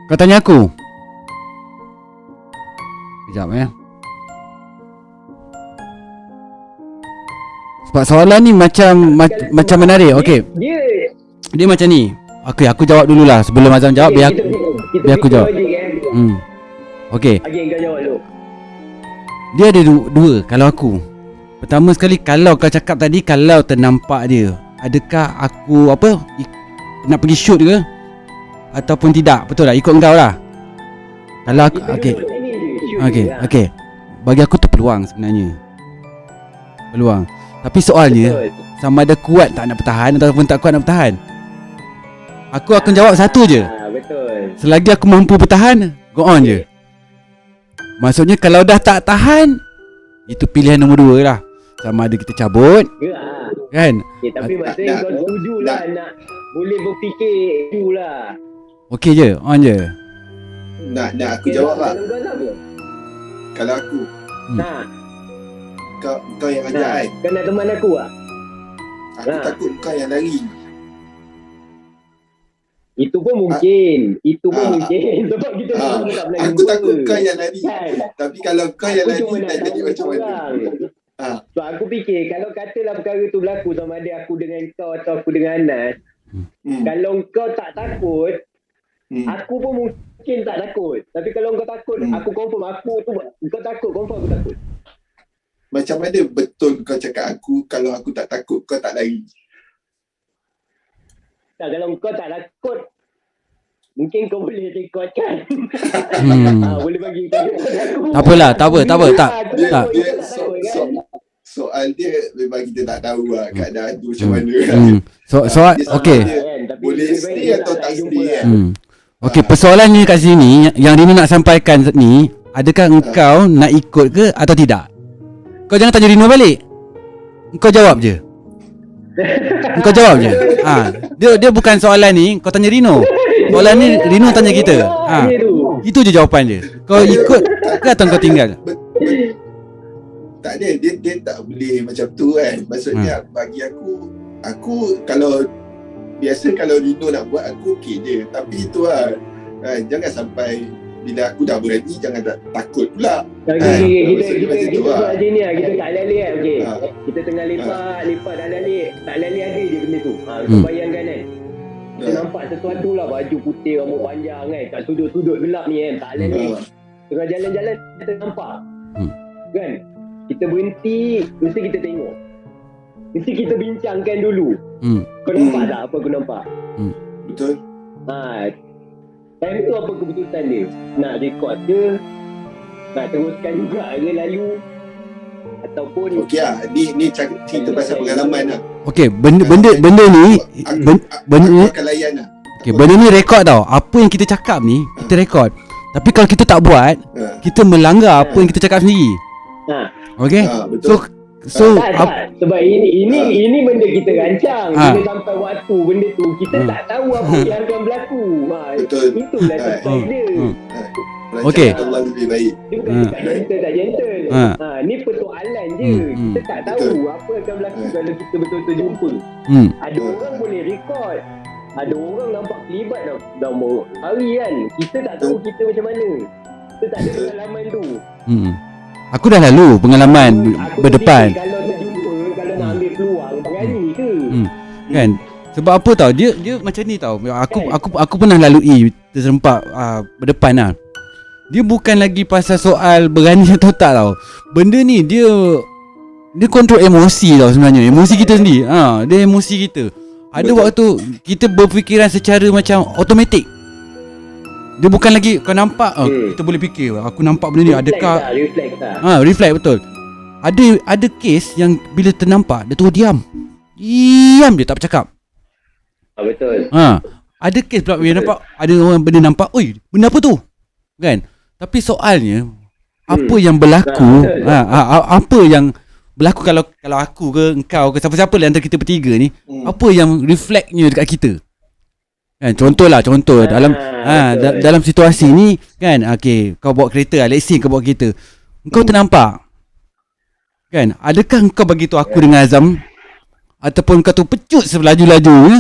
Kau tanya aku. Sekejap Sebab soalan ni macam menarik. Okey. Dia macam ni. Okey, aku jawab dululah sebelum Azam jawab. Biar aku jawab. Okey.
Okey, kau jawab dulu.
Dia ada dua kalau aku. Pertama sekali, kalau kau cakap tadi kalau ternampak dia, adakah aku nak pergi shoot ke ataupun tidak? Betul tak? Ikut kau lah. Kalau aku okey. Bagi aku tu peluang sebenarnya. Peluang. Tapi soalnya sama ada kuat tak nak bertahan ataupun tak kuat nak bertahan. Aku akan jawab satu je.
Betul.
Selagi aku mampu bertahan, go on je. Maksudnya kalau dah tak tahan, itu pilihan nombor 2 lah. Sama ada kita cabut, kan?
Okay, tapi maksudnya kau setuju lah nak boleh berfikir tu lah.
Okey je, on je.
Nak aku jawab lah. Kalau aku kau yang ajak kan,
kau nak teman aku lah.
Aku takut kau yang lari.
Itu pun mungkin. Sebab kita tak pernah
aku takut kau yang lari.
Kan?
Tapi kalau kau yang lari tak jadi macam mana.
So aku fikir kalau katalah perkara tu berlaku sama ada aku dengan kau atau aku dengan Anas, kalau kau tak takut, aku pun mungkin tak takut. Tapi kalau kau takut, aku confirm kau takut, confirm aku takut.
Macam mana betul kau cakap aku kalau aku tak takut kau tak lari?
Tak, kalau kau tak takut, mungkin kau boleh rekodkan. Boleh bagi kau.
Tak apalah, tak apa.
Soal dia memang kita tak tahu lah keadaan tu macam mana.
Soal okey.
Boleh stay atau tak stay kan.
Okey, persoalannya kat sini yang Rino nak sampaikan ni, adakah engkau nak ikut ke atau tidak? Kau jangan tanya Rino balik. Engkau jawab je. Dia bukan soalan ni kau tanya Rino. Soalan ni Rino tanya kita. Itu je jawapan dia. Kau ikut ke atau kau tinggal?
Tak ada, dia tak boleh macam tu kan. Maksudnya bagi aku kalau biasa kalau Rino nak buat aku okey je. Tapi itu lah Jangan sampai bila aku dah berani, jangan takut pula.
Okay, kita
lah.
buat je ni lah. Kita tak lali kan. Okay. Kita tengah lepak dah lali. Tak lali ada je benda tu. Kau bayangkan kan. Kita nampak sesuatu lah, baju putih, rambut panjang kan. Tak sudut-sudut gelap ni kan. Tak lali. Tengah jalan-jalan kita nampak. Kan? Kita berhenti, mesti kita tengok. Mesti kita bincangkan dulu. Kau nampak tak apa aku nampak?
Betul.
Time tu apa keputusan dia? Nak rekod ke? Nak teruskan juga ke lalu? Ataupun
Okey lah, ni cerita pasal pengalaman lah.
Okey, benda ni benda ni
aku akan layan lah.
okey, benda ni rekod tau. Apa yang kita cakap ni, kita rekod. Tapi kalau kita tak buat, kita melanggar apa yang kita cakap sendiri. Okey?
Betul.
So
tak. Sebab ini benda kita rancang. Bila sampai waktu benda tu kita tak tahu apa yang akan berlaku.
Betul.
Itulah surprise dia.
Okey.
Allah lebih baik.
Dia bukan cakap tak gentle. Ni persoalan je. Kita tak tahu apa akan berlaku kalau kita betul-betul jumpa. Ada orang boleh record. Ada orang nampak kelibat dah mau hari kan. Kita tak tahu kita macam mana. Kita tak ada pengalaman tu.
Aku dah lalu pengalaman berdepan.
Kalau terjumpa, kalau nak ambil peluang, berani ke?
Kan? Sebab apa tau? Dia macam ni tau. Aku pernah lalui terserempak berdepan lah. Dia bukan lagi pasal soal berani atau tak tau. Benda ni dia kontrol emosi tau sebenarnya. Emosi kita sendiri. Dia emosi kita. Ada waktu kita berfikiran secara macam automatik. Dia bukan lagi kau nampak kita boleh fikir aku nampak benda ni adakah reflect betul. Ada kes yang bila ternampak dia terus diam dia tak bercakap.
Betul.
Ada kes pula bila nampak ada orang benda nampak, oi benda apa tu kan. Tapi soalnya apa yang berlaku, apa yang berlaku kalau aku ke engkau ke siapa-siapa antara kita bertiga ni, apa yang reflectnya dekat kita kan. Contoh dalam situasi ni kan, okey kau bawa kereta, let's say kau bawa kereta, kau ternampak kan, adakah kau bagi tahu aku dengan Azam ataupun kau tu pecut selaju-laju ya?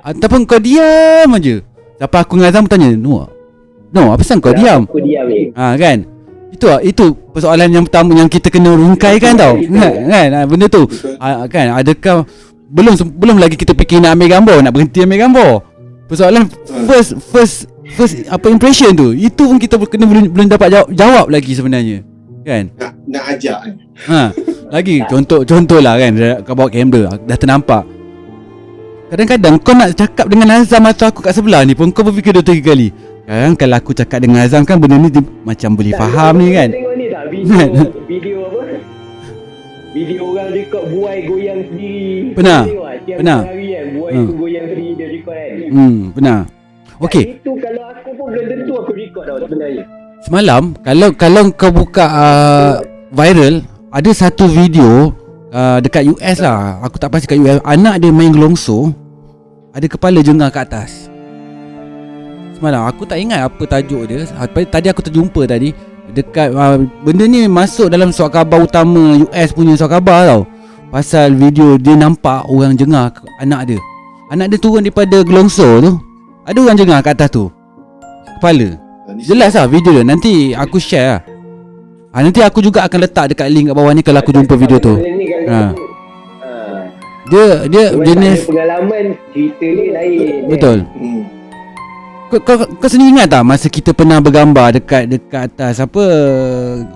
Ataupun kau diam aja. Siapa aku dengan Azam tanya, no apa pasal kau diam?
Aku diam ni.
Kan? Itu persoalan yang pertama yang kita kena rungkaikan tau. Kan? Benda tu. Kan, adakah belum lagi kita fikir nak ambil gambar, nak berhenti ambil gambar. Persoalan first apa impression tu, itu pun kita kena belum dapat jawab lagi sebenarnya kan.
Nak ajak
lagi contohlah kan, kau bawa kamera dah ternampak. Kadang-kadang kau nak cakap dengan Azam atau aku kat sebelah ni pun kau berfikir 2-3 kali. Kan kalau aku cakap dengan Azam kan benda ni macam boleh faham ni kan.
Tengok ni tak video apa? Video orang rekod buai goyang sendiri.
Pernah.
Hari kan buai tu goyang sendiri dia rekod kan.
Pernah. Okey.
Itu kalau aku pun belum tentu aku rekod tau sebenarnya.
Semalam kalau kau buka viral, ada satu video dekat US lah. Aku tak pasti kat US. Anak dia main gelongso, ada kepala jengah kat atas. Semalam aku tak ingat apa tajuk dia. Tadi aku terjumpa tadi dekat benda ni masuk dalam surat khabar utama US punya surat khabar tau. Pasal video dia nampak orang jengah anak dia. Anak dia turun daripada gelongso tu, ada orang jengah kat atas tu, kepala. Jelas lah video dia. Nanti aku share lah. Nanti aku juga akan letak dekat link kat bawah ni kalau aku jumpa video tu. Dia jenis
pengalaman cerita ni lain.
Betul. Kau sendiri ingat tak masa kita pernah bergambar dekat atas apa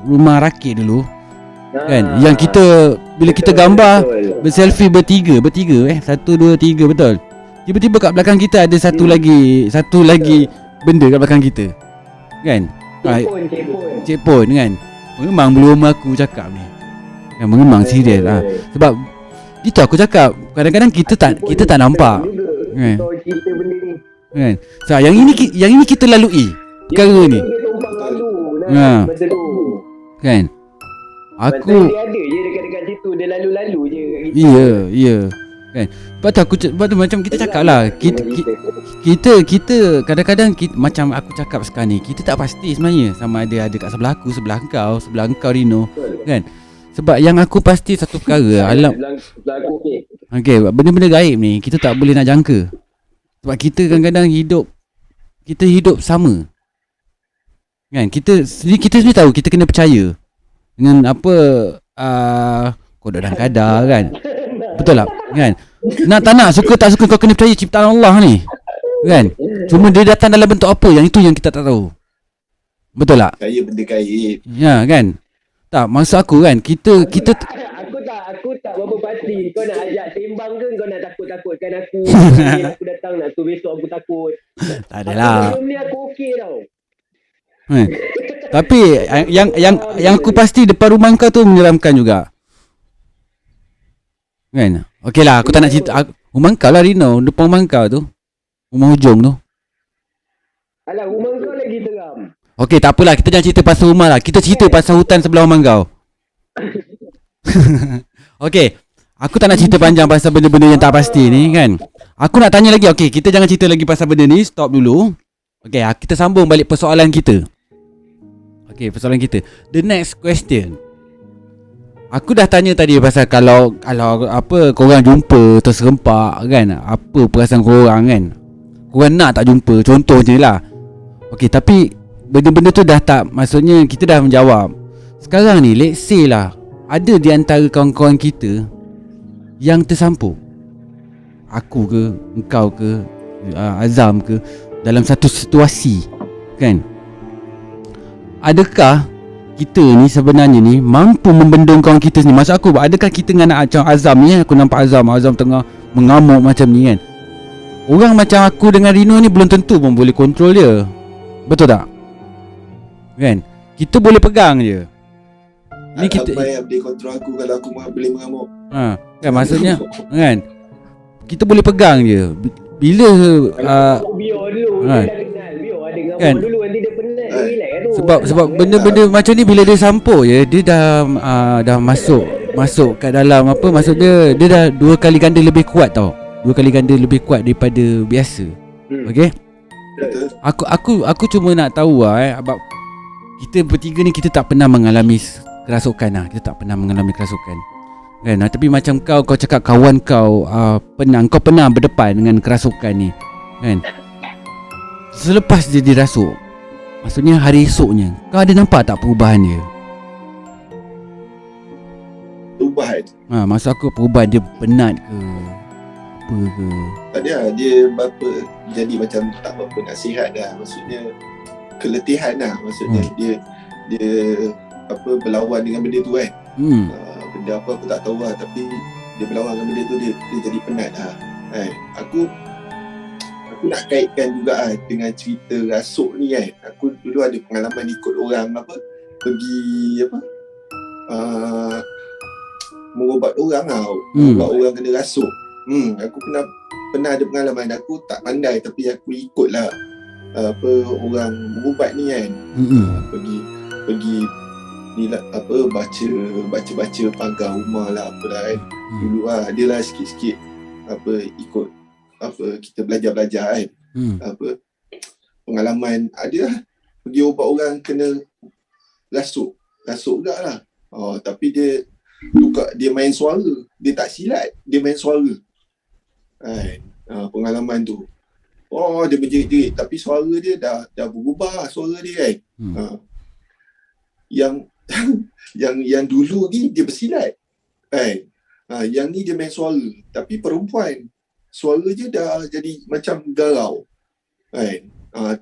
rumah rakit dulu kan, yang kita bila kita gambar berselfie bertiga 1, 2, 3 betul. Tiba-tiba kat belakang kita ada satu lagi benda kat belakang kita kan. Cepon kan. Memang belum aku cakap ni kan, memang serius lah. Sebab itu aku cakap kadang-kadang kita tak nampak kan. Kan. So, yang ini kita lalui perkara ni. Kan. Aku
dia ada je dekat situ, dia lalu-lalu je.
Ya. Kan. Sebab tu macam kita cakap lah, kita kadang-kadang macam aku cakap sekarang ni, kita tak pasti sebenarnya sama ada kat sebelah aku, sebelah engkau Rino kan. Sebab yang aku pasti satu perkara,
sebelah aku
okey, benda-benda gaib ni kita tak boleh nak jangka. Sebab kita kadang-kadang hidup kita hidup sama. Kan kita sendiri tahu kita kena percaya dengan apa kodok dan kadar kan. Betul tak? Kan? Tak nak suka tak suka kau kena percaya ciptaan Allah ni. Kan? Cuma dia datang dalam bentuk apa, yang itu yang kita tak tahu. Betul tak?
Kaya benda gaib.
Ya kan? Tak, maksud aku kan kita
Aku tak berapa pasti. Kau nak ajak sembang ke kau nak takut-takutkan aku? Aku datang nak tu besok aku takut.
tak adalah.
Sebelum ni aku okey tau.
Tapi yang aku pasti depan rumah kau tu menyeramkan juga. Kan? Okey lah, aku tak nak cerita rumah kau lah, Rino. Depan rumah kau tu, rumah hujung tu.
Alah, rumah kau lagi seram.
Okey, tak apalah, kita jangan cerita pasal rumah lah. Kita cerita pasal hutan sebelah rumah kau. Okey, aku tak nak cerita panjang pasal benda-benda yang tak pasti ni kan. Aku nak tanya lagi. Okey, kita jangan cerita lagi pasal benda ni. Stop dulu. Okey, kita sambung balik persoalan kita. Okey, persoalan kita. The next question. Aku dah tanya tadi pasal kalau apa korang jumpa terserempak kan, apa perasaan korang kan? Korang nak tak jumpa? Contoh je lah. Okey, tapi benda-benda tu dah tak, maksudnya kita dah menjawab. Sekarang ni let's say lah, ada di antara kawan-kawan kita yang tersampuk. Aku ke, engkau ke, Azam ke, dalam satu situasi kan. Adakah kita ni sebenarnya ni mampu membendung kawan kita ni? Maksud aku, adakah kita dengan macam Azam ni, aku nampak Azam tengah mengamuk macam ni kan. Orang macam aku dengan Rino ni belum tentu pun boleh kontrol dia. Betul tak? Kan? Kita boleh pegang je. Ni kita
yang boleh kontrol aku kalau aku boleh mengamuk.
kan maksudnya kan. Kita boleh pegang je. Bila
biar dulu dia dah kenal. Biar ada gambar
kan?
dulu nanti dia penat dia relax tu.
Sebab benda-benda macam ni bila dia sampuk je, dia dah masuk kat dalam apa, maksud dia dah 2 kali ganda lebih kuat tau. 2 kali ganda lebih kuat daripada biasa. Okey? Aku cuma nak tahu sebab kita bertiga ni kita tak pernah mengalami kerasukan lah. Kita tak pernah mengalami kerasukan kan. Tapi macam kau cakap kawan kau kau pernah berdepan dengan kerasukan ni kan. Selepas dia dirasuk, maksudnya hari esoknya, kau ada nampak tak perubahan dia?
Perubahan?
Maksud aku perubahan dia penat ke apa ke?
Tak ada lah. Dia jadi macam tak berapa nak sihat dah. Maksudnya keletihan lah. Maksudnya dia berlawan dengan benda tu kan. Benda apa aku tak tahu lah, tapi dia berlawan dengan benda tu, dia jadi penat lah kan. Aku nak kaitkan juga lah dengan cerita rasuk ni kan. Aku dulu ada pengalaman ikut orang pergi mengubat orang lah. Mengubat orang kena rasuk. Aku pernah ada pengalaman. Aku tak pandai tapi aku ikut lah orang mengubat ni kan. Pergi ni lah baca pagar rumah lah apa lah kan. Dulu lah dia lah sikit-sikit ikut kita belajar kan. Pengalaman ada lah, pergi ubat orang kena rasuk juga lah. Tapi dia main suara, dia tak silat, dia main suara kan. Pengalaman tu dia menjerit-jerit tapi suara dia dah berubah suara dia kan. Yang dulu ni dia bersilat kan. Yang ni dia main suara tapi perempuan, suara je dah jadi macam garau kan.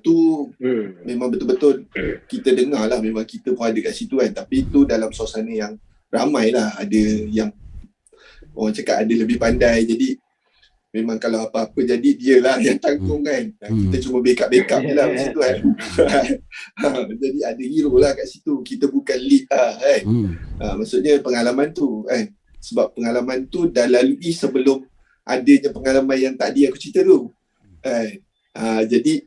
Tu memang betul-betul kita dengar lah, memang kita pun ada kat situ kan. Tapi tu dalam suasana yang ramai lah. Ada yang orang cakap ada lebih pandai, jadi memang kalau apa-apa jadi dia lah yang tanggung kan. Kita cuma backup je lah kat situ kan. Jadi ada hero lah kat situ, kita bukan lead lah kan. Maksudnya pengalaman tu kan, sebab pengalaman tu dah lalui sebelum adanya pengalaman yang tadi aku cerita tu kan. Jadi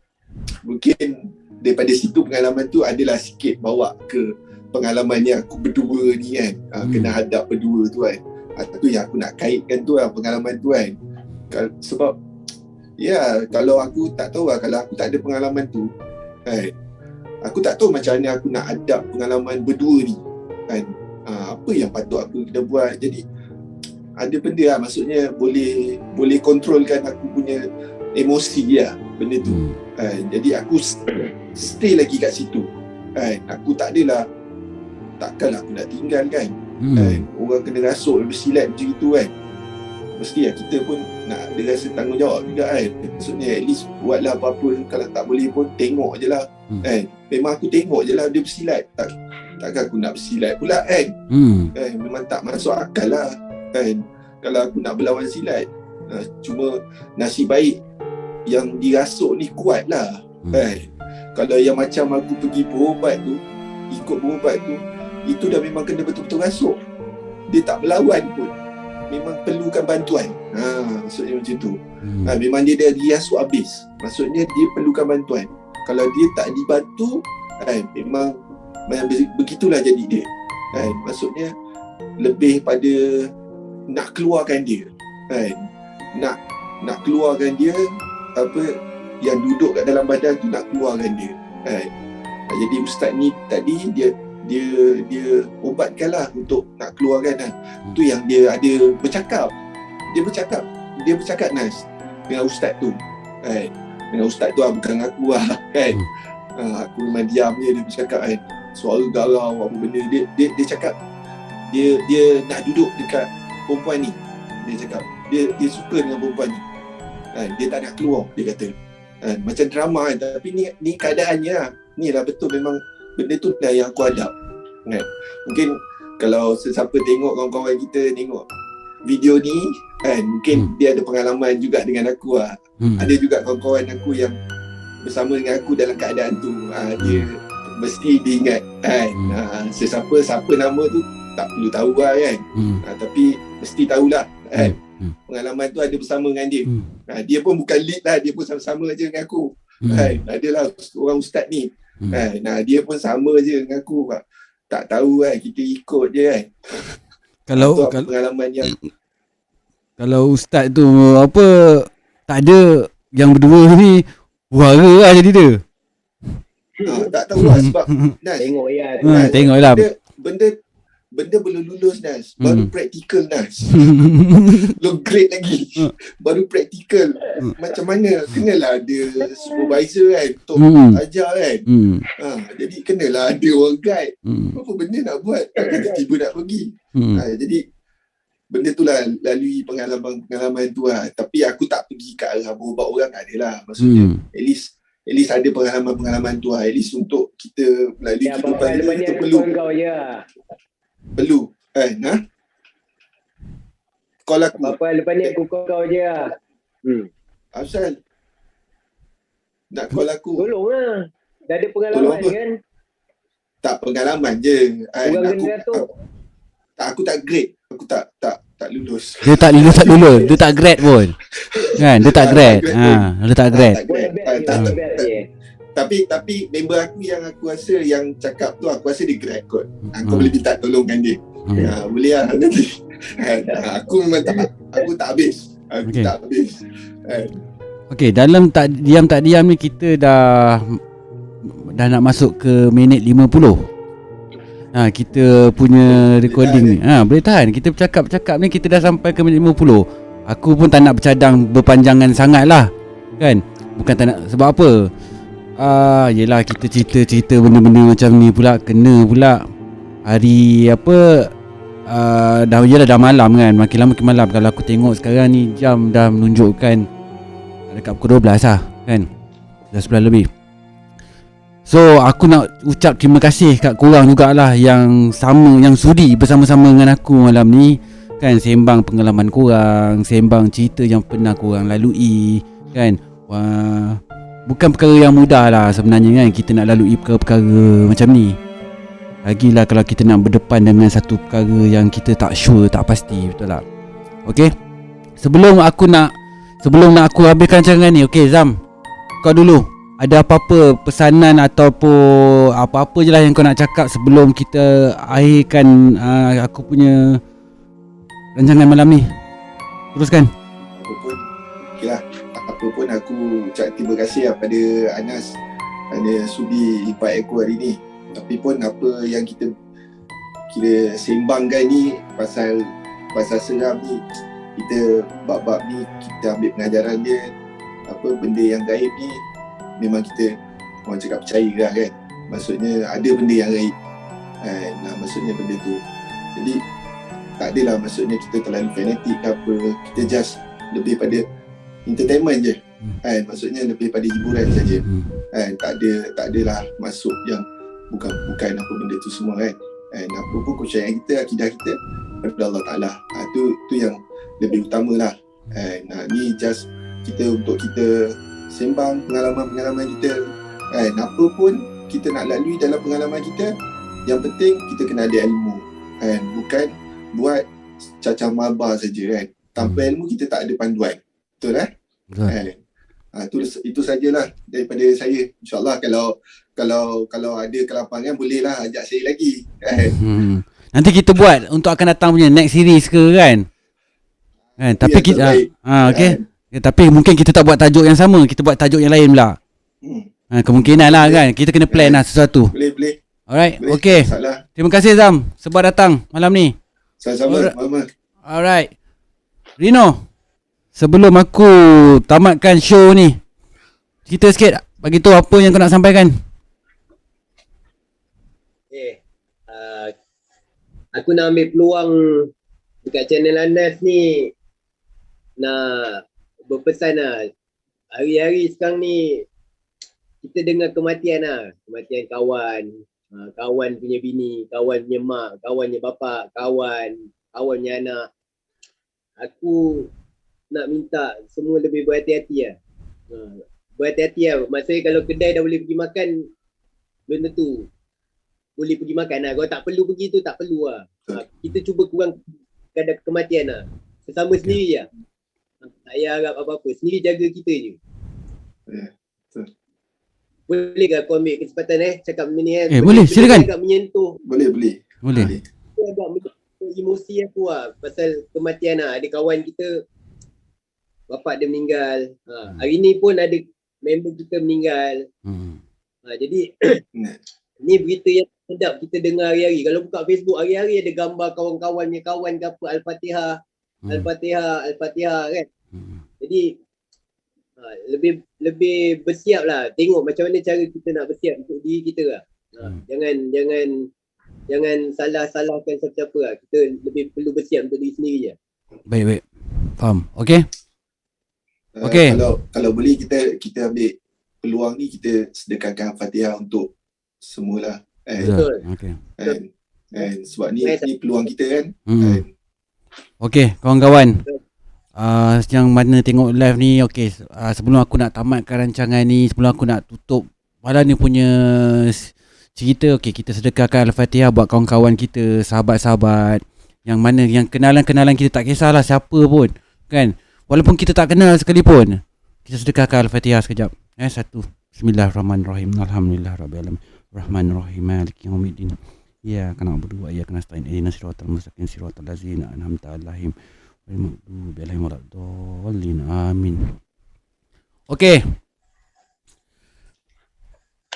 mungkin daripada situ pengalaman tu adalah sikit bawa ke pengalaman yang aku berdua ni kan. Kena hadap berdua tu kan. Tu yang aku nak kaitkan tu lah, pengalaman tu kan. Sebab kalau aku tak tahu lah, kalau aku tak ada pengalaman tu kan, aku tak tahu macam mana aku nak hadap pengalaman berdua ni kan. Apa yang patut aku kena buat. Jadi ada benda lah, maksudnya boleh kontrolkan aku punya emosi lah benda tu. Jadi aku stay lagi kat situ. Aku takkanlah aku nak tinggal kan. Orang kena rasuk bersilat macam itu kan. Mesti kita pun nak ada rasa tanggungjawab juga kan. Maksudnya at least buatlah apa-apa. Kalau tak boleh pun tengok je lah kan. Memang aku tengok je lah dia bersilat. Takkan aku nak bersilat pula kan. Memang tak masuk akal lah kan. Kalau aku nak berlawan silat. Cuma nasib baik yang dirasuk ni kuat lah kan. Kalau yang macam aku pergi berubat tu, ikut berubat tu, itu dah memang kena betul-betul rasuk. Dia tak berlawan pun, memang perlukan bantuan. Maksudnya macam tu. Memang dia dah dirasuk habis. Maksudnya dia perlukan bantuan. Kalau dia tak dibantu memang begitulah jadi dia maksudnya lebih pada nak keluarkan dia nak keluarkan dia, apa yang duduk kat dalam badan tu nak keluarkan dia jadi ustaz ni tadi dia ubatkanlah untuk nak keluarkan tu yang dia ada bercakap Nas dengan ustaz tu dengan ustaz tu bukan aku kan. Aku memang diam je, dia bercakap kan, suara garau apa benda, dia cakap dia nak duduk dekat perempuan ni. Dia cakap dia suka dengan perempuan ni dia tak nak keluar, dia kata macam drama kan. Tapi ni keadaannya ni lah, betul memang benda tu dah yang aku hadap kan. Mungkin kalau sesiapa tengok, kawan-kawan kita tengok video ni kan, mungkin dia ada pengalaman juga dengan aku Ada juga kawan-kawan aku yang bersama dengan aku dalam keadaan tu. Dia mesti diingat siapa nama tu tak perlu tahu kan. Tapi mesti tahulah kan. Pengalaman tu ada bersama dengan dia. Dia pun bukan lead lah, dia pun sama-sama je dengan aku adalah orang ustaz ni dia pun sama je dengan aku tak tahu kan, kita ikut je kan. Kalau pengalaman yang
kalau ustaz tu apa tak ada, yang berdua ni wara lah jadi dia.
Tak tahu lah sebab Nas,
tengok ya.
Tengok lah.
Benda belum lulus Nas, baru praktikal Nas. Belum grade lagi, baru praktikal. Macam mana kenalah ada supervisor kan untuk ajar kan. Jadi kenalah ada orang guide. Apa benda nak buat, takkan tiba-tiba nak pergi. Jadi benda tu lah, lalui pengalaman tu lah. Tapi aku tak pergi ke arah berubat orang, tak ada lah. Maksudnya at least ada pengalaman-pengalaman tu lah. At least untuk kita melalui kehidupan kita perlu call aku.
Apa lepas ni aku call je lah.
Asal nak call aku,
tolong lah, dah ada pengalaman kan.
Tak pengalaman je aku tak grade, aku tak lulus.
Dia tak lulus, dia tak grade pun. Kan, dia tak grade. Dia tak grade.
Tapi member aku yang aku rasa yang cakap tu, aku rasa dia grade kot. Kau boleh minta tolongkan dia. Boleh lah nanti. Aku memang aku tak habis. Tak habis.
Okey, dalam tak diam ni kita dah nak masuk ke minit 50. Kita punya recording ni. Boleh tahan. Kita bercakap ni kita dah sampai ke minit 50. Aku pun tak nak bercadang berpanjangan sangat lah kan. Bukan tak nak, sebab apa? Yelah kita cerita benda-benda macam ni pula, kena pula hari apa dah malam kan. Makin lama makin malam. Kalau aku tengok sekarang ni jam dah menunjukkan dekat pukul 12 lah kan. Dah 11 lebih. So aku nak ucap terima kasih kat korang jugalah yang sudi bersama-sama dengan aku malam ni kan. Sembang pengalaman korang, sembang cerita yang pernah korang lalui kan. Bukan perkara yang mudah lah sebenarnya kan, kita nak lalui perkara-perkara macam ni. Lagilah kalau kita nak berdepan dengan satu perkara yang kita tak sure, tak pasti, betul tak? Okay, Sebelum nak aku habiskan rancangan ni, okay Zam, kau dulu ada apa-apa pesanan ataupun apa-apa je lah yang kau nak cakap sebelum kita akhirkan aku punya rancangan malam ni? Teruskan.
Apa pun aku ucap terima kasih pada Anas kerana sudi lipat aku hari ni. Tapi pun apa yang kita sembangkan ni pasal seram ni, kita bab-bab ni kita ambil pengajaran dia, benda yang gaib ni memang kita orang cakap percaya lah kan. Maksudnya ada benda yang gaib. Maksudnya benda tu. Jadi tak adalah maksudnya kita terlalu fanatik ke apa. Kita just lebih pada entertainment je. Maksudnya lebih pada hiburan saja. Tak adalah masuk yang bukan apa benda tu semua kan. Apa pun kepercayaan kita, akidah kita pada Allah Ta'ala. Tu yang lebih utama lah. Ni just kita untuk kita sembang pengalaman-pengalaman kita. Apa pun kita nak lalui dalam pengalaman kita, yang penting kita kena ada ilmu. Bukan buat cacah mabar saja kan. Tanpa ilmu kita tak ada panduan. Betul eh? Itu sajalah daripada saya. InsyaAllah kalau ada kelapangan bolehlah ajak saya lagi.
Nanti kita buat untuk akan datang punya next series ke kan? Tapi kita okey. Tapi mungkin kita tak buat tajuk yang sama, kita buat tajuk yang lain pula. Kemungkinan lah kan. Kita kena plan lah sesuatu.
Boleh.
Alright, okey. Terima kasih Azam sebab datang malam ni.
Sama-sama.
Alright. Rino, sebelum aku tamatkan show ni, cerita sikit, bagi tahu apa yang kau nak sampaikan.
Aku nak ambil peluang dekat channel Anas ni, nak berpesan lah. Hari-hari sekarang ni kita dengar kematian lah. Kematian kawan punya bini, kawan punya mak, kawan punya bapa, kawan punya anak. Aku nak minta semua lebih berhati-hati lah. Berhati-hati lah. Maksudnya kalau kedai dah boleh pergi makan, belum tentu boleh pergi makan lah. Kalau tak perlu pergi tu, tak perlu lah. Kita cuba kurang kadar kematian lah. Sesama sendiri lah. Tak payah harap apa-apa. Sendiri jaga kita je. Boleh ke aku ambil kesempatan cakap benda ni
boleh, silakan.
Agak menyentuh.
Boleh.
Agak menyentuh emosi aku lah. Pasal kematian lah. Ada kawan kita, bapak dia meninggal. Hari ni pun ada member kita meninggal. Jadi ni berita yang sedap kita dengar hari-hari. Kalau buka Facebook hari-hari ada gambar kawan-kawan punya kawan ke apa, Al-Fatihah kan. Jadi lebih bersiap lah. Tengok macam mana cara kita nak bersiap untuk diri kita lah. Jangan salah-salahkan siapa-siapa lah. Kita lebih perlu bersiap untuk diri sendiri je.
Baik. Faham. Okey.
Kalau boleh kita ambil peluang ni, kita sedekahkan Fatihah untuk semualah.
Betul.
Okey.
Sebab ni peluang kita kan.
Okey, kawan-kawan. Yang mana tengok live ni, okey, sebelum aku nak tamatkan rancangan ni, sebelum aku nak tutup malam ni punya cerita, okey, kita sedekahkan Al-Fatihah buat kawan-kawan kita, sahabat-sahabat yang mana yang kenalan-kenalan kita, tak kisahlah siapa pun kan, walaupun kita tak kenal sekalipun, kita sedekahkan Al-Fatihah sekejap. Satu. Bismillahirrahmanirrahim. Alhamdulillahirabbil alamin. Rahmanirrahim. Maliki yaumiddin. Iyyaka na'budu wa iyyaka nasta'in. Ihdinas siratal mustaqim. Siratal ladzina an'amta 'alaihim ghairil maghdubi 'alaihim waladdallin. Amin. Okey.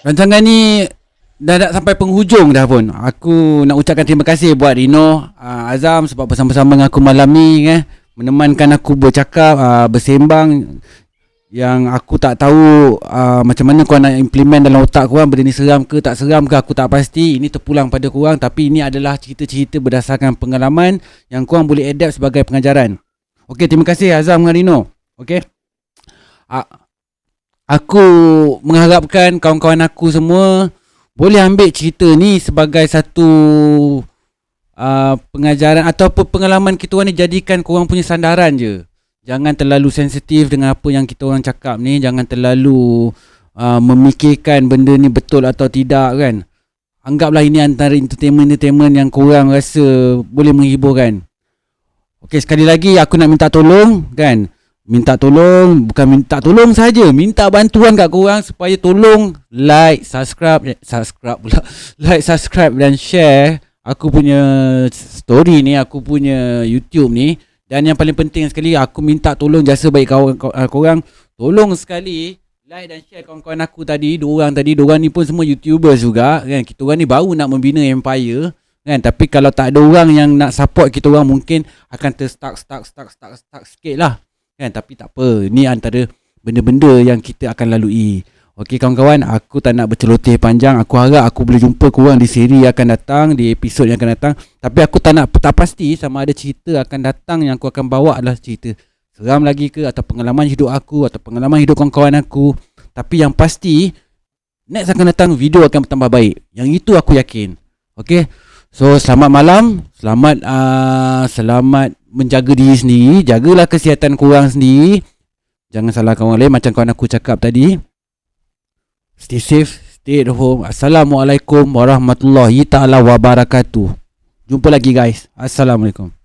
Rancangan ni dah sampai penghujung dah pun. Aku nak ucapkan terima kasih buat Rino, Azam sebab bersama-sama dengan aku malam ni menemankan aku bercakap, bersembang yang aku tak tahu macam mana korang nak implement dalam otak korang. Benda ni seram ke tak seram ke aku tak pasti. Ini terpulang pada korang, tapi ini adalah cerita-cerita berdasarkan pengalaman yang korang boleh adapt sebagai pengajaran. Okey, terima kasih Azam dengan Rino. Okey. Aku mengharapkan kawan-kawan aku semua boleh ambil cerita ni sebagai satu pengajaran ataupun pengalaman kita orang ni, jadikan korang punya sandaran je. Jangan terlalu sensitif dengan apa yang kita orang cakap ni. Jangan terlalu memikirkan benda ni betul atau tidak kan. Anggaplah ini antara entertainment yang korang rasa boleh menghiburkan. Okey, sekali lagi aku nak minta tolong kan. Minta tolong, bukan minta tolong saja, minta bantuan kat korang supaya tolong like, subscribe dan share aku punya story ni, aku punya YouTube ni. Dan yang paling penting sekali, aku minta tolong jasa baik korang. Tolong sekali like dan share kawan-kawan aku tadi. Dua orang ni pun semua YouTubers juga kan. Kita orang ni baru nak membina empire kan. Tapi kalau tak ada orang yang nak support kita orang, mungkin akan stuck sikit lah kan. Tapi tak apa, ni antara benda-benda yang kita akan lalui. Okey kawan-kawan, aku tak nak berceloteh panjang. Aku harap aku boleh jumpa korang di siri yang akan datang, di episod yang akan datang. Tapi aku tak pasti sama ada cerita akan datang yang aku akan bawa adalah cerita seram lagi ke, atau pengalaman hidup aku, atau pengalaman hidup kawan-kawan aku. Tapi yang pasti next akan datang video akan bertambah baik. Yang itu aku yakin. Okey. So selamat malam. Selamat menjaga diri sendiri. Jagalah kesihatan korang sendiri. Jangan salahkan orang lain macam kawan aku cakap tadi. Stay safe, stay at home. Assalamualaikum warahmatullahi taala wabarakatuh. Jumpa lagi guys. Assalamualaikum.